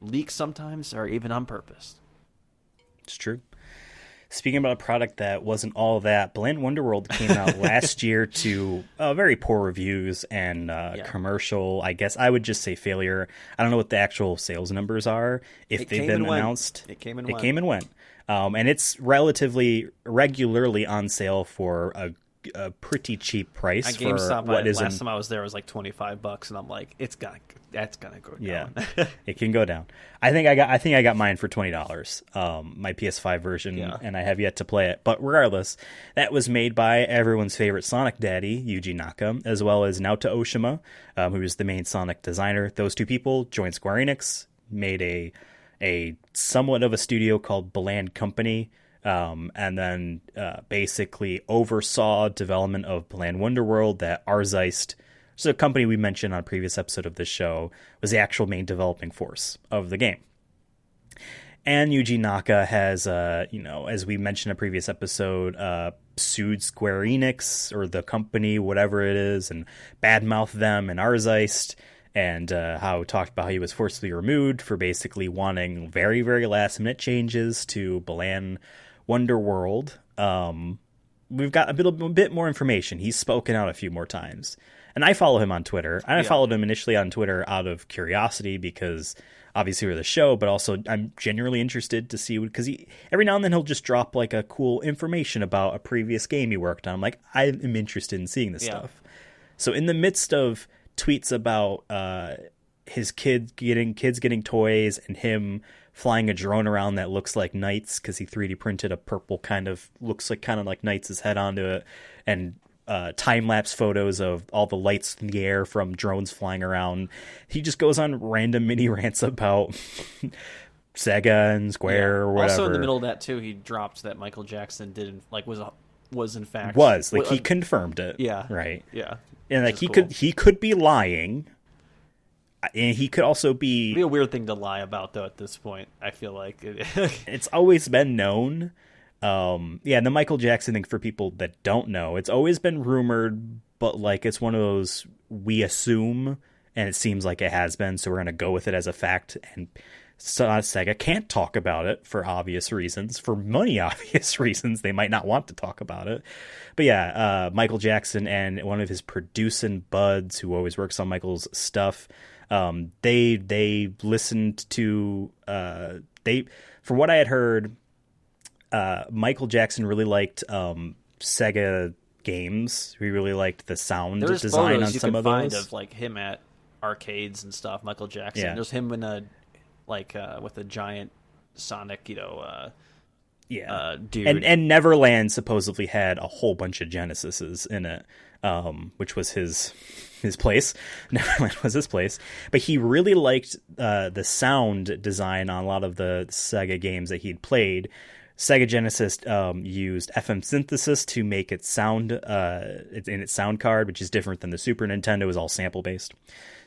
leaks sometimes are even on purpose. It's true. Speaking about a product that wasn't all that, Bland Wonderworld came out last year to very poor reviews and commercial, I guess I would just say failure. I don't know what the actual sales numbers are. If they've been announced. It came and went. And it's relatively regularly on sale for a pretty cheap price. At GameStop, last time I was there, it was like $25, and I'm like, that's gonna go down. Yeah, it can go down. I think I got mine for $20. My PS5 version, and I have yet to play it. But regardless, that was made by everyone's favorite Sonic daddy, Yuji Naka, as well as Naoto Oshima, who is the main Sonic designer. Those two people joined Square Enix, made a somewhat of a studio called Bland Company, and then basically oversaw development of Bland Wonderworld that Arzeist, so a company we mentioned on a previous episode of this show, was the actual main developing force of the game. And Yuji Naka has, as we mentioned in a previous episode, sued Square Enix, or the company, whatever it is, and badmouthed them and Arzeist, and talked about how he was forcibly removed for basically wanting very, very last-minute changes to Bland Wonderworld. We've got a bit more information. He's spoken out a few more times. And I follow him on Twitter. And I followed him initially on Twitter out of curiosity, because obviously we're the show, but also I'm genuinely interested to see, because every now and then he'll just drop like a cool information about a previous game he worked on. I'm like, I am interested in seeing this stuff. So in the midst of tweets about his kids getting toys and him flying a drone around that looks like Knights because he 3D printed a purple looks like Knights' head onto it, and time-lapse photos of all the lights in the air from drones flying around. He just goes on random mini rants about Sega and Square or whatever. Also in the middle of that too, he dropped that Michael Jackson was in fact he confirmed it. Yeah. Right. Yeah. And like he could be lying. And he could also It'd be a weird thing to lie about, though. At this point, I feel like it's always been known. And the Michael Jackson thing, for people that don't know, it's always been rumored, but like it's one of those we assume, and it seems like it has been, so we're gonna go with it as a fact. And Sega can't talk about it for obvious reasons, for many obvious reasons. They might not want to talk about it, but yeah, Michael Jackson and one of his producing buds, who always works on Michael's stuff. They listened to from what I had heard, Michael Jackson really liked Sega games. He really liked the sound design on some of those. Of like him at arcades and stuff. Michael Jackson. Yeah. There's him in with a giant Sonic, dude. And Neverland supposedly had a whole bunch of Genesises in it, which was his place. Neverland was his place. But he really liked the sound design on a lot of the Sega games that he'd played. Sega Genesis used FM synthesis to make its sound in its sound card, which is different than the Super Nintendo. It was all sample based.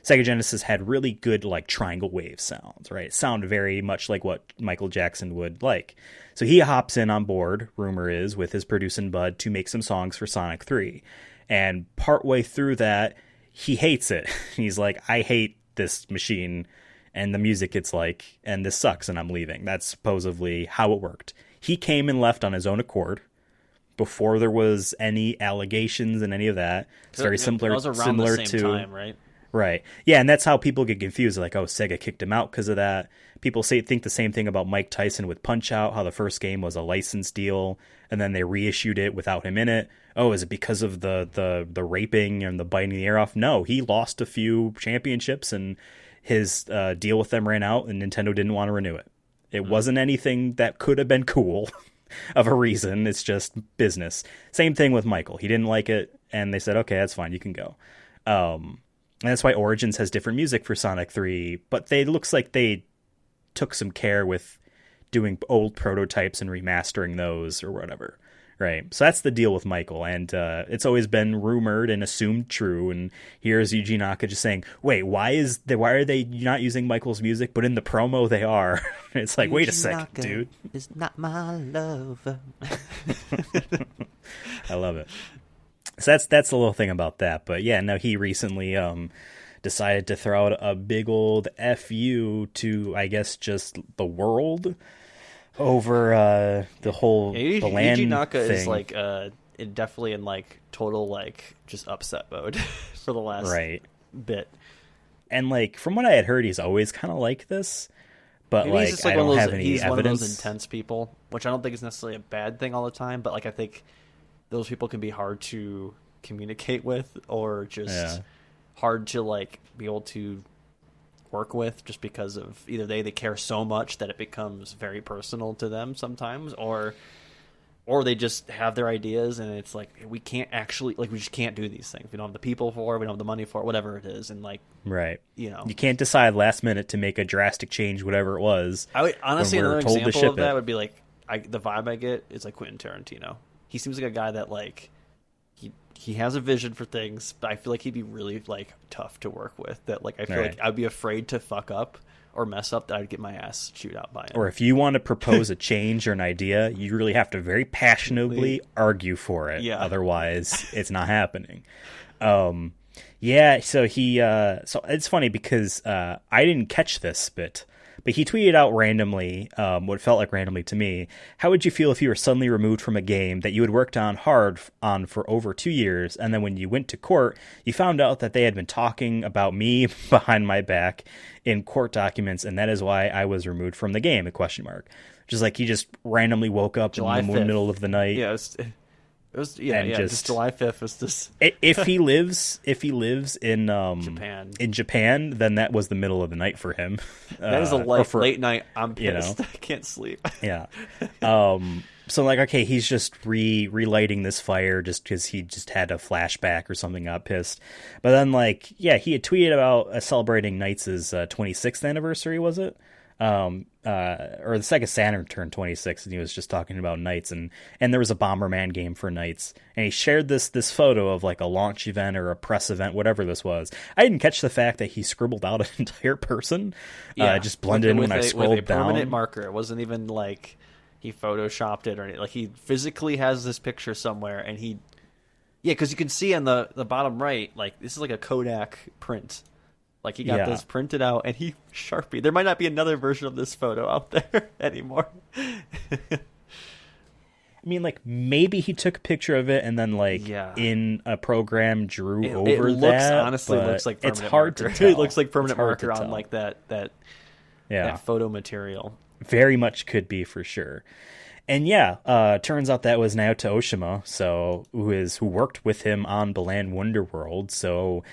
Sega Genesis had really good like triangle wave sounds, right? It sounded very much like what Michael Jackson would like. So he hops in on board, rumor is, with his producing bud to make some songs for Sonic 3. And partway through that, he hates it. He's like, I hate this machine and the music it's like, and this sucks and I'm leaving. That's supposedly how it worked. He came and left on his own accord before there was any allegations and any of that. It's very similar the same time, right? Right. Yeah, and that's how people get confused. Like, oh, Sega kicked him out because of that. People think the same thing about Mike Tyson with Punch-Out!, how the first game was a license deal, and then they reissued it without him in it. Oh, is it because of the raping and the biting the ear off? No, he lost a few championships, and his deal with them ran out, and Nintendo didn't want to renew it. It wasn't anything that could have been cool of a reason. It's just business. Same thing with Michael. He didn't like it, and they said, okay, that's fine, you can go. And that's why Origins has different music for Sonic 3, but looks like they took some care with doing old prototypes and remastering those or whatever, right? So that's the deal with Michael, and it's always been rumored and assumed true, and here's Yuji Naka just saying, wait, why are they not using Michael's music, but in the promo they are? It's like, wait a second, Naka dude. Is not my lover. I love it. So that's the little thing about that. But yeah, no, he recently decided to throw out a big old FU to, I guess, just the world over the whole the land Yuji Naka thing. is like definitely in like total like just upset mode for the last bit. And like from what I had heard, he's always kind of like this. But maybe like, he's just like I don't have any he's evidence. One of those intense people, which I don't think is necessarily a bad thing all the time. But like I think those people can be hard to communicate with, or just hard to like be able to work with, just because of either they care so much that it becomes very personal to them sometimes, or they just have their ideas and it's like we can't actually we just can't do these things. We don't have the people for it, we don't have the money for it, whatever it is, and like you can't decide last minute to make a drastic change, whatever it was. I would honestly, another example of that would be like the vibe I get is like Quentin Tarantino. He seems like a guy that like he has a vision for things, but I feel like he'd be really like tough to work with. That like I feel like I'd be afraid to fuck up or mess up, that I'd get my ass chewed out by him. Or if you want to propose a change or an idea, you really have to very passionately argue for it. Yeah. Otherwise, it's not happening. So he so it's funny because I didn't catch this bit. But he tweeted out randomly, what felt like randomly to me, how would you feel if you were suddenly removed from a game that you had worked on hard on for over 2 years, and then when you went to court, you found out that they had been talking about me behind my back in court documents, and that is why I was removed from the game, ? Just like he just randomly woke up July in the 5th. middle of the night. Yeah, It was just July 5th was this. If he lives in Japan, then that was the middle of the night for him. That is a late night. I'm pissed. I can't sleep. Yeah. So like, okay, he's just relighting this fire just because he just had a flashback or something, got pissed. But then like, yeah, he had tweeted about celebrating Knights' 26th anniversary, was it? Or the Sega Saturn turned 26, and he was just talking about Knights, and there was a Bomberman game for Knights, and he shared this photo of like a launch event or a press event, whatever this was. I didn't catch the fact that he scribbled out an entire person, just blended in when I scrolled with a down. Permanent marker. It wasn't even like he photoshopped it or anything. Like he physically has this picture somewhere, and because you can see on the bottom right, like this is like a Kodak print. Like, he got this printed out, and he Sharpie. There might not be another version of this photo out there anymore. I mean, like, maybe he took a picture of it and then, like, in a program drew over that. Honestly, looks like permanent it's hard marker. to tell. It looks like permanent marker on, like, that photo material. Very much could be, for sure. And turns out that was Naoto Oshima, who worked with him on Balan Wonderworld, so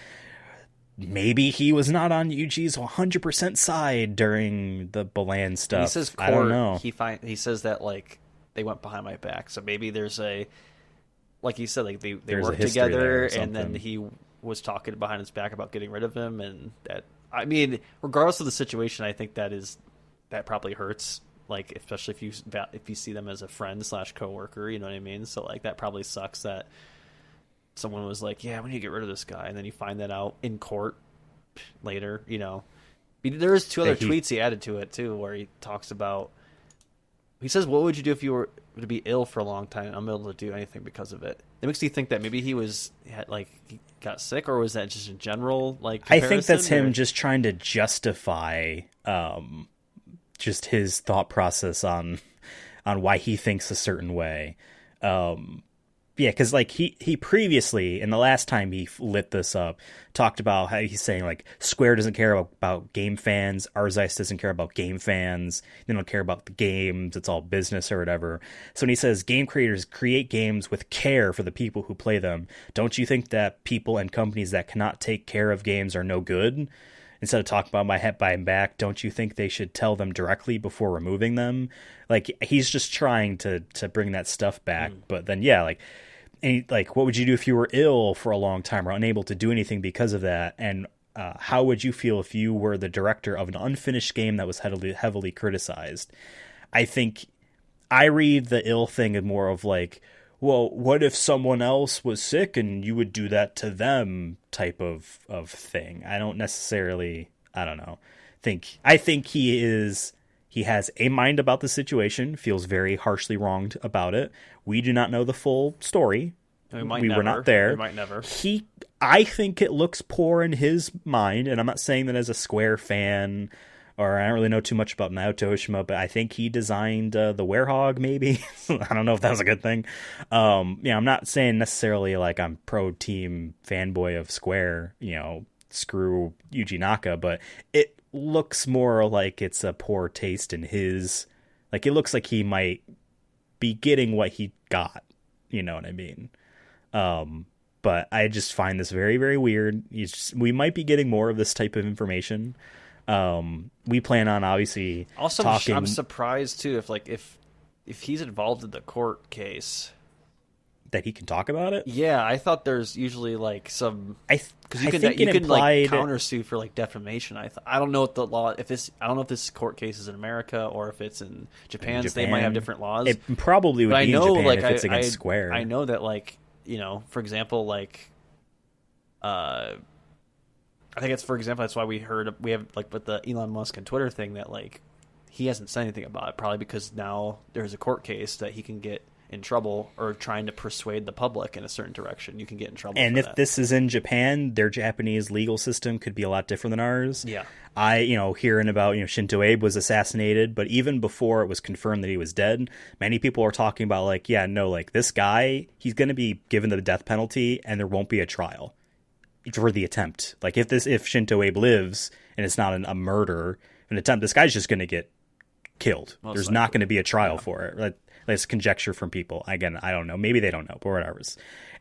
maybe he was not on Yuji's 100% side during the Balan stuff. He says I don't know. He says that like they went behind my back, so maybe there's like he said, like they worked together, and then he was talking behind his back about getting rid of him, and that, I mean, regardless of the situation, I think that probably hurts. Like, especially if you see them as a friend / coworker, you know what I mean? So like that probably sucks that someone was like, yeah, we need to get rid of this guy, and then you find that out in court later, you know. There was 2 other tweets he added to it too, where he talks about, he says, what would you do if you were to be ill for a long time and unable to do anything because of it? It makes you think that maybe he got sick, or was that just in general, like, I think that's him just trying to justify just his thought process on why he thinks a certain way. Yeah, because like he previously, in the last time he lit this up, talked about how he's saying like Square doesn't care about game fans, Arzais doesn't care about game fans, they don't care about the games, it's all business or whatever. So when he says game creators create games with care for the people who play them, don't you think that people and companies that cannot take care of games are no good? Instead of talking about my head by and back, don't you think they should tell them directly before removing them? Like, he's just trying to bring that stuff back. But then, like, what would you do if you were ill for a long time or unable to do anything because of that? And how would you feel if you were the director of an unfinished game that was heavily criticized? I think I read the ill thing as more of like, well, what if someone else was sick and you would do that to them type of thing. I don't necessarily, I don't know. I think he has a mind about the situation, feels very harshly wronged about it. We do not know the full story. We were not there. We might never. I think it looks poor in his mind, and I'm not saying that as a Square fan, or I don't really know too much about Naoto Oshima, but I think he designed the Werehog, maybe. I don't know if that was a good thing. I'm not saying necessarily like I'm pro team fanboy of Square, screw Yuji Naka, but it looks more like it's a poor taste in his, like it looks like he might be getting what he got, you know what I mean? But I just find this very, very weird. We might be getting more of this type of information. We plan on obviously also talking. I'm surprised too if he's involved in the court case that he can talk about it. Yeah, I thought there's usually like some because you can like countersue for like defamation. I don't know what the law I don't know if this court case is in America or if it's in Japan. So they might have different laws. It probably would be in Japan if it's against Square. I know that for example I think it's, for example, that's why we have like with the Elon Musk and Twitter thing that like he hasn't said anything about it, probably because now there's a court case that he can get in trouble or trying to persuade the public in a certain direction. You can get in trouble. And for if that. This is in Japan, their Japanese legal system could be a lot different than ours. Yeah. Hearing about, Shinto Abe was assassinated, but even before it was confirmed that he was dead, many people are talking about like, this guy, he's going to be given the death penalty and there won't be a trial for the attempt. Like if Shinto Abe lives and it's not a murder, an attempt, this guy's just going to get killed. There's not going to be a trial for it. It's conjecture from people. Again, I don't know. Maybe they don't know, but whatever.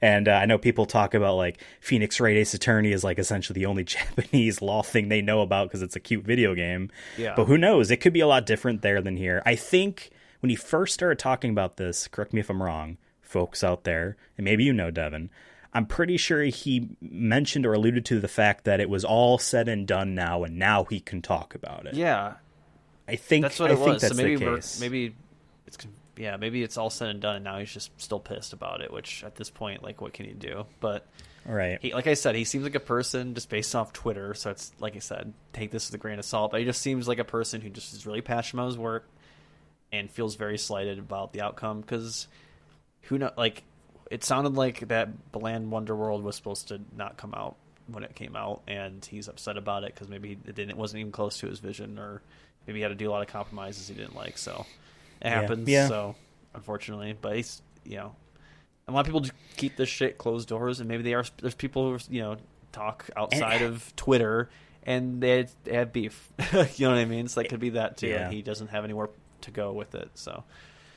And I know people talk about like Phoenix Wright Ace Attorney is like essentially the only Japanese law thing they know about because it's a cute video game. Yeah. But who knows? It could be a lot different there than here. I think when he first started talking about this, correct me if I'm wrong, folks out there, and maybe you know, Devin, I'm pretty sure he mentioned or alluded to the fact that it was all said and done now, and now he can talk about it. Yeah. I think that's what it was. That's so maybe the case. Maybe it's all said and done, and now he's just still pissed about it. Which at this point, like, what can you do? But right, like I said, he seems like a person just based off Twitter. So it's like I said, take this with a grain of salt. But he just seems like a person who just is really passionate about his work and feels very slighted about the outcome. Because who know? Like, it sounded like that Bland Wonderworld was supposed to not come out when it came out, and he's upset about it because maybe it wasn't even close to his vision, or maybe he had to do a lot of compromises he didn't like. So it happens. Yeah. So unfortunately, but he's, a lot of people just keep this shit closed doors, and maybe there's people who talk outside of Twitter and they have beef. You know what I mean? So that could be that too. Yeah. And he doesn't have anywhere to go with it. So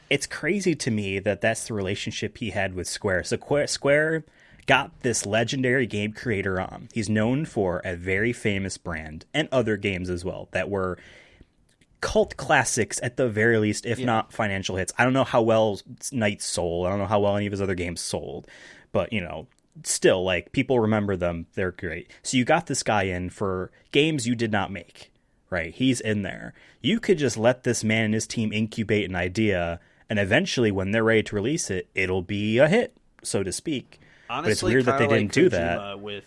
it's crazy to me that that's the relationship he had with Square. So Square got this legendary game creator on. He's known for a very famous brand and other games as well that were cult classics at the very least, if not financial hits. I don't know how well Knights sold. I don't know how well any of his other games sold. But, still, like, people remember them. They're great. So you got this guy in for games you did not make, right? He's in there. You could just let this man and his team incubate an idea, and eventually when they're ready to release it, it'll be a hit, so to speak. Honestly, but it's weird that they didn't do that with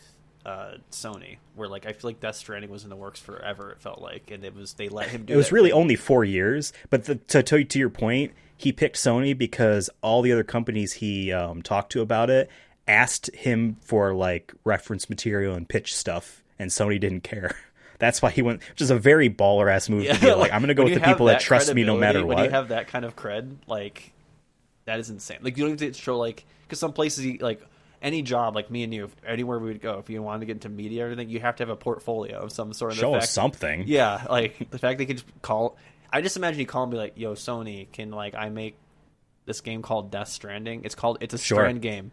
Sony, where like I feel like Death Stranding was in the works forever. It felt like, and they let him do it. It was really only 4 years, but to your point, he picked Sony because all the other companies he talked to about it asked him for like reference material and pitch stuff, and Sony didn't care. That's why he went, which is a very baller ass move to be like, I'm going to go with the people that trust me no matter what. When you have that kind of cred, like, that is insane. Like, you don't even have to show, like, because some places, like, any job, like me and you, anywhere we would go, if you wanted to get into media or anything, you have to have a portfolio of some sort. Show us something. Yeah, like, the fact they could just call, I just imagine you call and be like, yo, Sony, can, like, I make this game called Death Stranding? It's a Strand game.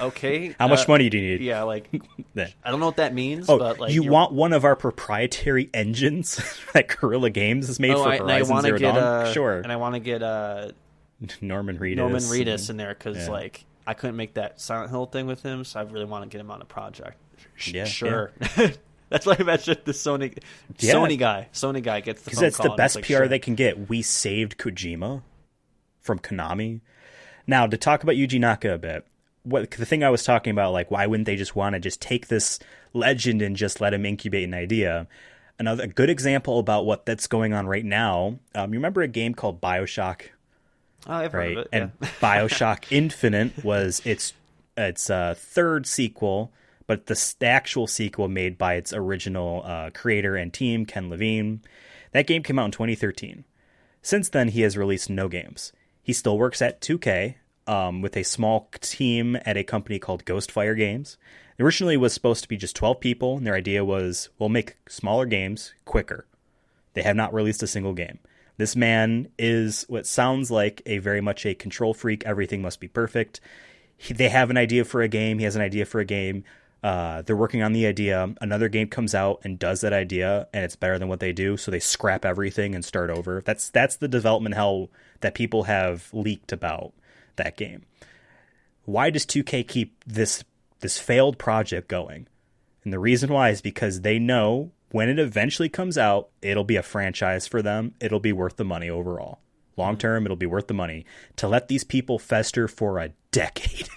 Okay. How much money do you need? Yeah, like, I don't know what that means, but like... You want one of our proprietary engines that Guerrilla Games has made for Horizon Zero Dawn? Sure. And I want to get Norman Reedus in there, because, like, I couldn't make that Silent Hill thing with him, so I really want to get him on a project. Sure. Yeah. That's why I mentioned the Sony guy. Sony guy gets the phone call. Because it's the best PR sure. they can get. We saved Kojima from Konami. Now, to talk about Yuji Naka a bit, the thing I was talking about, like, why wouldn't they just want to just take this legend and just let him incubate an idea? A good example about what that's going on right now, you remember a game called Bioshock? Oh, I've heard of it, And Bioshock Infinite was its third sequel, but the actual sequel made by its original creator and team, Ken Levine. That game came out in 2013. Since then, he has released no games. He still works at 2K, with a small team at a company called Ghostfire Games. It originally was supposed to be just 12 people, and their idea was, we'll make smaller games quicker. They have not released a single game. This man is what sounds like very much a control freak. Everything must be perfect. They have an idea for a game. He has an idea for a game. They're working on the idea. Another game comes out and does that idea, and it's better than what they do, so they scrap everything and start over. That's the development hell that people have leaked about that game. Why does 2K keep this failed project going? And the reason why is because they know when it eventually comes out, it'll be a franchise for them. It'll be worth the money overall. Long term, it'll be worth the money to let these people fester for a decade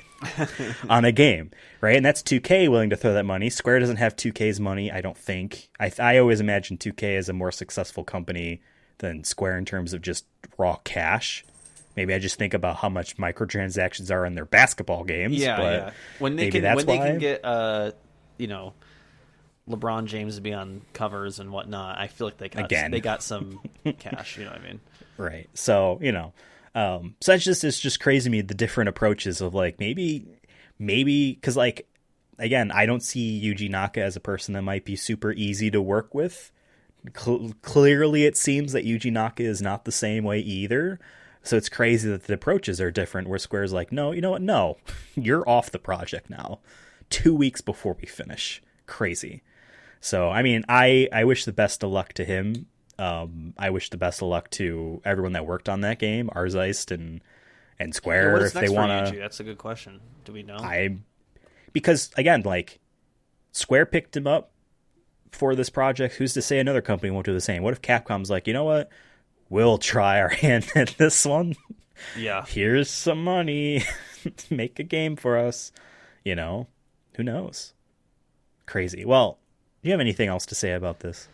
on a game, right? And that's 2K willing to throw that money. Square doesn't have 2K's money, I don't think. I always imagine 2K as a more successful company than Square in terms of just raw cash. Maybe I just think about how much microtransactions are in their basketball games. Yeah, but yeah. When they can get LeBron James to be on covers and whatnot, I feel like they got some cash. You know what I mean? Right. So so it's just crazy to me, the different approaches of like maybe because like again, I don't see Yuji Naka as a person that might be super easy to work with. Clearly, it seems that Yuji Naka is not the same way either. So it's crazy that the approaches are different, where Square's like, no, you know what? No, you're off the project now. 2 weeks before we finish. Crazy. So, I mean, I wish the best of luck to him. I wish the best of luck to everyone that worked on that game, Arzeist and Square. What is if next they for want Yuji? That's a good question. Do we know? Because, again, like, Square picked him up for this project. Who's to say another company won't do the same? What if Capcom's like, you know what? We'll try our hand at this one. Yeah. Here's some money. Make a game for us. You know, who knows? Crazy. Well, do you have anything else to say about this?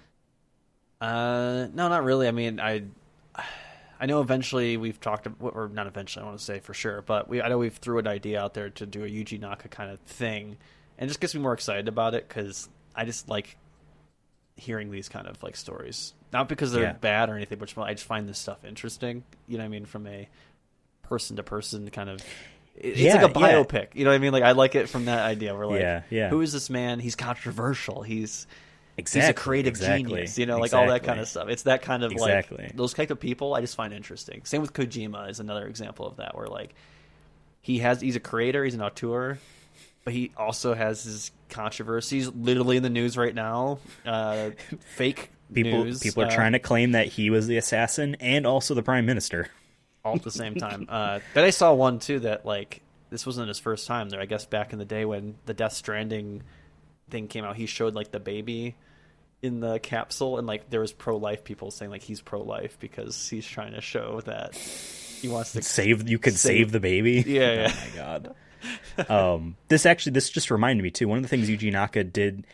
No, not really. I mean, I know eventually we've talked, or not eventually, I want to say for sure, but I know we've threw an idea out there to do a Yuji Naka kind of thing, and it just gets me more excited about it because I just like hearing these kind of like stories. Not because they're bad or anything, but I just find this stuff interesting. You know what I mean? From a person-to-person kind of... It's like a biopic. You know what I mean? Like, I like it from that idea. We're like, who is this man? He's controversial. He's a creative genius. You know, like all that kind of stuff. It's that kind of like... Those type of people I just find interesting. Same with Kojima is another example of that, where like he's a creator, he's an auteur, but he also has his controversies literally in the news right now. Fake news. People are trying to claim that he was the assassin and also the prime minister. All at the same time. But I saw one, too, that, like, this wasn't his first time there. I guess back in the day when the Death Stranding thing came out, he showed, like, the baby in the capsule, and, like, there was pro-life people saying, like, he's pro-life because he's trying to show that he wants to... save the baby? Yeah. Oh, my God. This just reminded me, too. One of the things Yuji Naka did...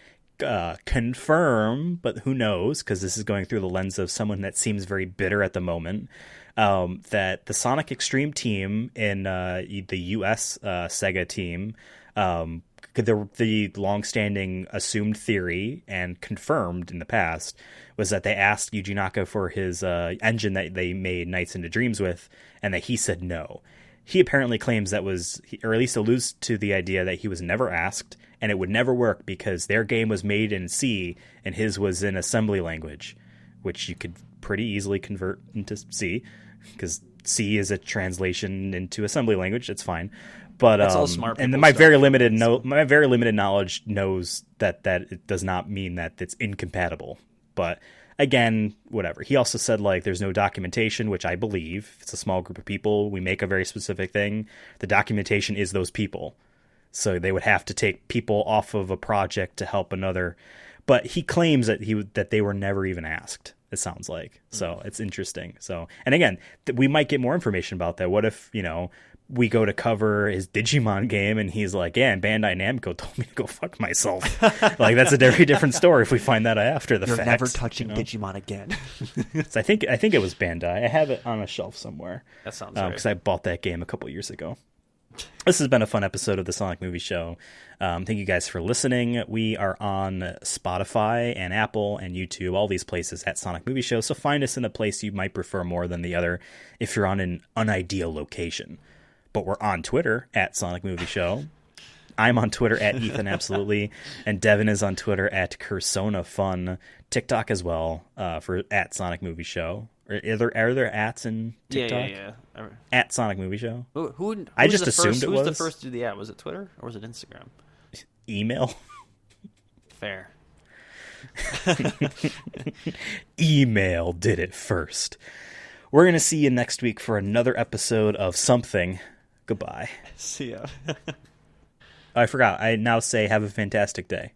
confirm, but who knows, because this is going through the lens of someone that seems very bitter at the moment, that the Sonic Extreme team in the US Sega team, the long-standing assumed theory and confirmed in the past was that they asked Yuji Naka for his engine that they made Nights into Dreams with, and that he said no. He apparently claims that was, or at least alludes to the idea that he was never asked, and it would never work because their game was made in C and his was in assembly language, which you could pretty easily convert into C because C is a translation into assembly language. It's fine. But that's all smart and my very limited knowledge knows that it does not mean that it's incompatible. But again, whatever. He also said, like, there's no documentation, which I believe. It's a small group of people. We make a very specific thing. The documentation is those people. So they would have to take people off of a project to help another. But he claims that they were never even asked, it sounds like. So it's interesting. So, and again, we might get more information about that. What if, we go to cover his Digimon game and he's like, yeah, and Bandai Namco told me to go fuck myself. Like, that's a very different story if we find that after the fact. You're never touching Digimon again. So I think it was Bandai. I have it on a shelf somewhere. That sounds right. Because I bought that game a couple years ago. This has been a fun episode of the Sonic Movie Show. Thank you guys for listening. We are on Spotify and Apple and YouTube, all these places at Sonic Movie Show. So find us in a place you might prefer more than the other if you're on an unideal location. But we're on Twitter at Sonic Movie Show. I'm on Twitter at Ethan Absolutely, and Devin is on Twitter at Cursona Fun. TikTok as well for at Sonic Movie Show. Are there ats in TikTok? Yeah. At Sonic Movie Show. Who I just assumed it was. Who was the first to do the ad? Was it Twitter or was it Instagram? Email. Fair. Email did it first. We're going to see you next week for another episode of something. Goodbye. See ya. I forgot. I now say have a fantastic day.